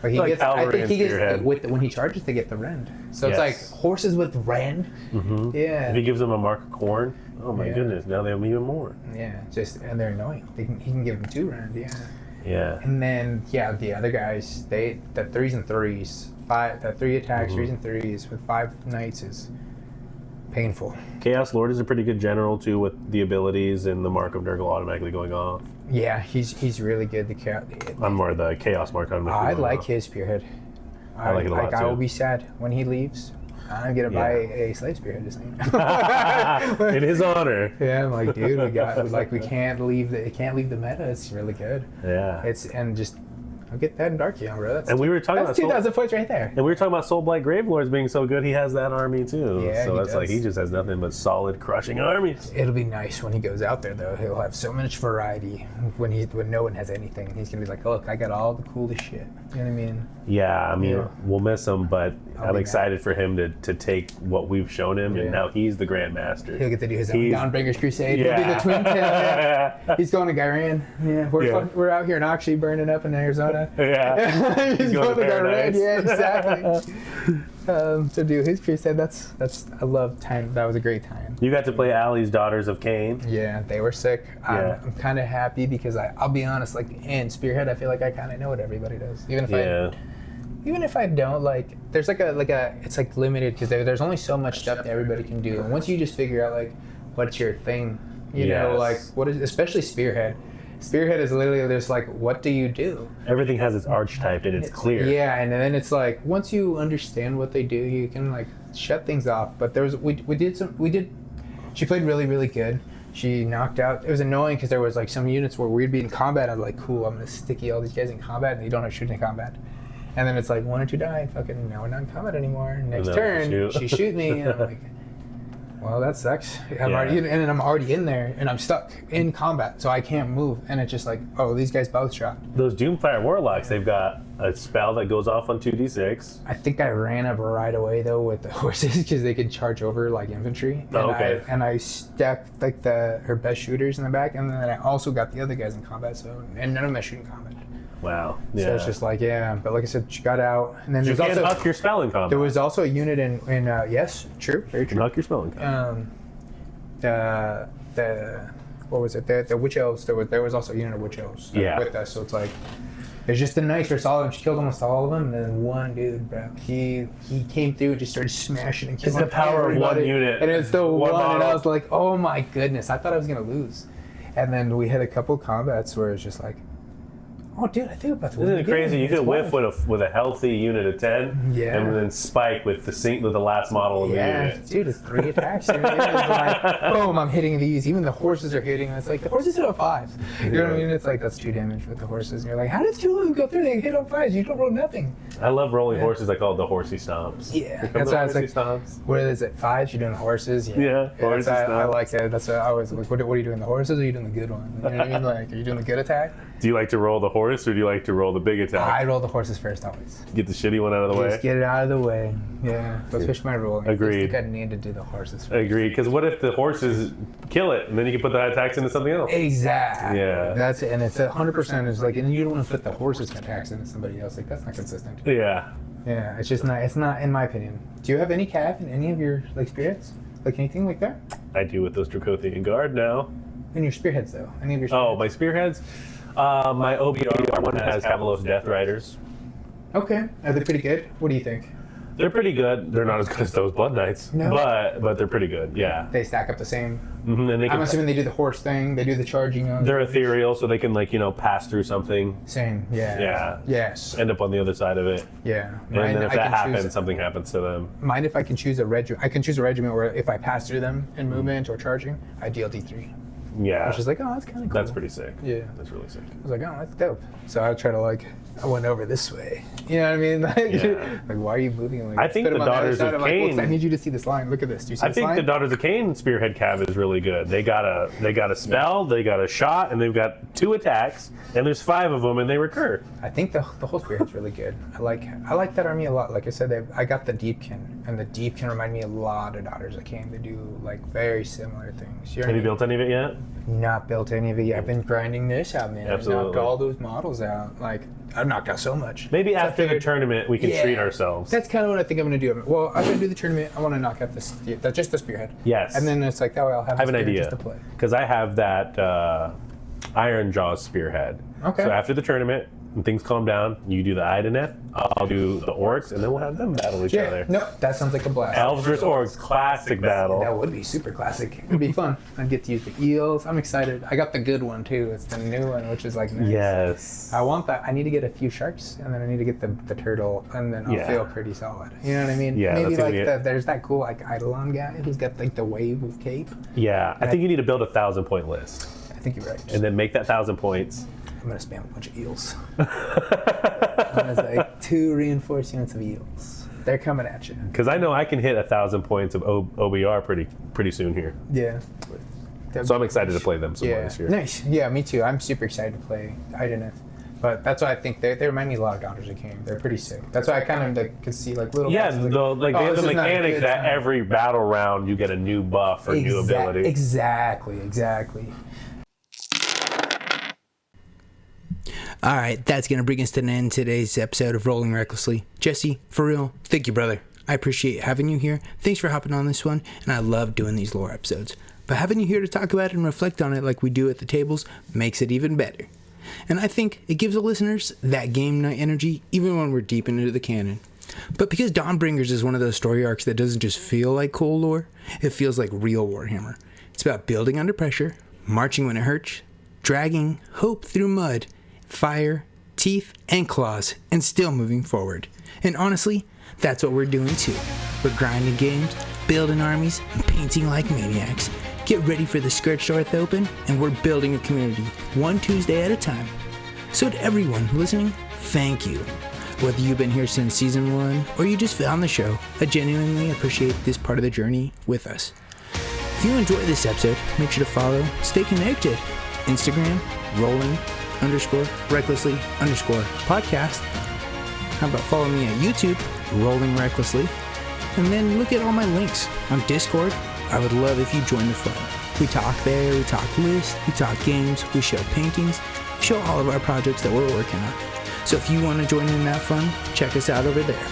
But I think he gets when he charges, they get the rend. So it's like horses with rend. Mm-hmm. Yeah. If he gives them a mark of corn, oh my goodness, now they have even more. Yeah, and they're annoying. He can give them 2 rend. Yeah. Yeah. And then the other guys, the 3s and 3s, the 3 attacks, 3s and 3s with 5 knights is painful. Chaos Lord is a pretty good general too, with the abilities and the mark of Nurgle automatically going off. Yeah, he's really good. I'm more the Chaos mark automatically. I like his spearhead. I like it a lot too. I will be sad when he leaves. I'm gonna buy a slave spearhead this thing. In his honor. Yeah, I'm like, dude, we can't leave the meta. It's really good. Yeah. I'll get that in Darkion, bro. And we were talking about 2,000 points right there. And we were talking about Soulblight Gravelords being so good. He has that army too. Yeah, so that's he just has nothing but solid crushing armies. It'll be nice when he goes out there though. He'll have so much variety when no one has anything. And he's gonna be like, look, I got all the coolest shit. You know what I mean? Yeah, we'll miss him, but I'm excited for him to take what we've shown him, and now he's the Grandmaster. He'll get to do his own Dawnbringers Crusade. He'll be the twin tail. He's going to Gyran. Yeah, we're out here in Oxy burning up in Arizona. Yeah, he's going to Gyran. Yeah, exactly. To do his crusade, that's I love time. That was a great time. You got to play Allie's Daughters of Cain. Yeah, they were sick. Yeah. I'm kind of happy because I'll be honest, in Spearhead, I feel like I kind of know what everybody does. Even if I don't, there's it's limited because there's only so much stuff that everybody can do. And once you just figure out what's your thing, you know, what is, especially Spearhead. Spearhead is literally just what do you do? Everything has its archetype and it's clear. Yeah, and then it's once you understand what they do, you can shut things off. But she played really, really good. She knocked out, it was annoying because there was some units where we'd be in combat. I was like, cool, I'm gonna sticky all these guys in combat, and you don't have shooting in combat. And then it's 1 or 2 died, fucking now we're not in combat anymore. Next turn, she shoot me, and I'm like, well, that sucks. I'm already in there, and I'm stuck in combat, so I can't move. And it's just oh, these guys both shot. Those Doomfire Warlocks, they've got a spell that goes off on 2d6. I think I ran up right away though with the horses because they could charge over infantry. Oh, okay. And I stuck her best shooters in the back, and then I also got the other guys in combat. And none of them are shooting combat. Wow. Yeah. So it's just but like I said, she got out, and then you can't up your spell in combat. There was also a unit in yes, true, very true. Knock your spell in combat. What was it? The Witch Elves. There was also a unit of Witch Elves with us. So it's just the Knights versus all of them. She killed almost all of them, and then one dude, bro, he came through and just started smashing and killing. It's the power of one unit. And it's the one, and I was like, oh my goodness, I thought I was gonna lose. And then we had a couple combats where it's just like, oh, dude, I think about to win. Isn't it crazy? You It's could whiff wild. with a healthy unit of 10, Yeah. and then spike with the last model of the Yeah, unit. dude, it's 3 attacks. You know what I mean? It's like, boom, I'm hitting these. Even the horses are hitting. It's like, the horses hit on 5s. You know what I mean? It's like, that's 2 damage with the horses. And you're like, how did 2 of them go through? They hit on 5s. You don't roll nothing. I love rolling horses. I call it the horsey stomps. Yeah. That's That's why I was horsey like, stomps. what is it, 5s? You're doing the horses? Yeah, That's horsey why I stomps. like that. That's why I always like, what are you doing, the horses, or are you doing the good one? You know what I mean? Like, are you doing the good attack? Do you like to roll the horse, or do you like to roll the big attack? I roll the horses first always. Get the shitty one out of the way? Just get it out of the way. Yeah. That's just my rule. Agreed. I think I need to do the horses first. Agreed. Because what if the horses kill it, and then you can put the attacks into something else? Exactly. Yeah. That's it. And it's 100% is like, and you don't want to put the horses attacks into somebody else. Like, that's not consistent. Yeah. Yeah. It's just not, it's not, in my opinion. Do you have any cav in any of your, like, spearheads? Like, anything like that? I do with those Dracothian Guard now. In your spearheads, though? Any of your Oh, spearheads? my spearheads? My OBR one has Cavalos Death Riders. Okay. Are they pretty good? What do you think? They're pretty good. They're not as good as those Blood Knights. No. But they're pretty good, yeah. They stack up the same. And they I'm can, assuming they do the horse thing. They do the charging on. they're ethereal, so they can, like, pass through something, Same. Yeah. Yeah. Yes. end up on the other side of it. Yeah. And then if I that can happens, choose- something happens to them. Mind if I can choose a regiment? I can choose a regiment where if I pass through them in movement or charging, I deal D3. Yeah. I was just like, oh, that's kind of cool. That's pretty sick. Yeah. That's really sick. I was like, oh, that's dope. So I try to like, I went over this way. You know what I mean? Like, Yeah. like why are you moving? Like, I think spit the 'em on other Daughters side. of I'm like, Cain- I need you to see this line. Look at this. Do you see I this think line? the Daughters of Cain Spearhead Cav is really good. They got a spell, they got a shot, and they've got 2 attacks, and there's 5 of them, and they recur. I think the whole spearhead's really good. I like that army a lot. Like I said, I got the Deepkin, and the Deepkin remind me a lot of Daughters of Cain. They do like very similar things. You know Have you what built any of it yet? I mean? Not built any of it yet. I've been grinding this out, man. I knocked Absolutely. all those models out. Like I've knocked out so much. Maybe So I after the figured- tournament, we can Yeah. treat ourselves. That's kind of what I think I'm going to do. Well, I'm going to do the tournament. I want to knock out just the spearhead. Yes. And then it's like that way I'll have. I have an the spearhead idea. just to play. Because I have that Iron Jaws Spearhead. Okay. So after the tournament, when things calm down, you do the Ideneth, I'll do the Orcs, and then we'll have them battle each Yeah. other. No, that sounds like a blast. Elves vs. Orcs, classic battle. That would be super classic. It'd be fun. I'd get to use the eels. I'm excited. I got the good one too. It's the new one, which is like nice. Yes. I want that. I need to get a few sharks, and then I need to get the turtle, and then I'll Yeah. feel pretty solid. You know what I mean? Yeah, Maybe that's gonna like be it. there's that cool like Eidolon guy who's got like the wave with cape. Yeah, I think you need to build a 1,000-point list, I think you're right. and then make that 1,000 points. I'm gonna spam a bunch of eels. There's like 2 reinforced units of eels. They're coming at you. Because I know I can hit 1,000 points of OBR pretty soon here. Yeah. So I'm excited to play them some more Yeah. this year. Nice. Yeah, me too. I'm super excited to play Ideneth. But that's why I think they remind me a lot of Daughters of Cain. They're pretty sick. That's why I kind of like could see like little. Yeah, bits, they have this the is not mechanic good that time. every battle round you get a new buff or new ability. Exactly. All right, that's going to bring us to an end today's episode of Rolling Recklessly. Jesse, for real, thank you, brother. I appreciate having you here. Thanks for hopping on this one, and I love doing these lore episodes. But having you here to talk about it and reflect on it like we do at the tables makes it even better. And I think it gives the listeners that game night energy even when we're deep into the canon. But because Dawnbringers is one of those story arcs that doesn't just feel like cool lore, it feels like real Warhammer. It's about building under pressure, marching when it hurts, dragging hope through mud, fire, teeth, and claws, and still moving forward. And honestly, that's what we're doing too. We're grinding games, building armies, and painting like maniacs. Get ready for the Scorched Earth Open, and we're building a community, one Tuesday at a time. So to everyone listening, thank you. Whether you've been here since season 1, or you just found the show, I genuinely appreciate this part of the journey with us. If you enjoyed this episode, make sure to follow, stay connected. Instagram, rolling_recklessly_podcast. How about follow me at YouTube, Rolling Recklessly, and then look at all my links on Discord. I would love if you join the fun. We talk there, we talk lists, we talk games, we show paintings, we show all of our projects that we're working on. So if you want to join in that fun, check us out over there.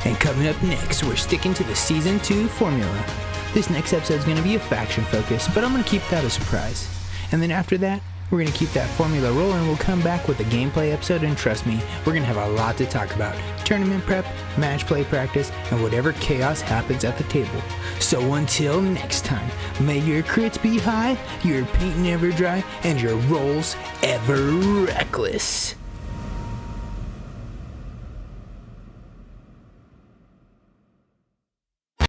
And coming up next, we're sticking to the Season 2 formula. This next episode is going to be a faction focus, but I'm going to keep that a surprise. And then after that, We're going to keep that formula rolling. We'll come back with a gameplay episode, and trust me, we're going to have a lot to talk about. Tournament prep, match play practice, and whatever chaos happens at the table. So until next time, may your crits be high, your paint never dry, and your rolls ever reckless.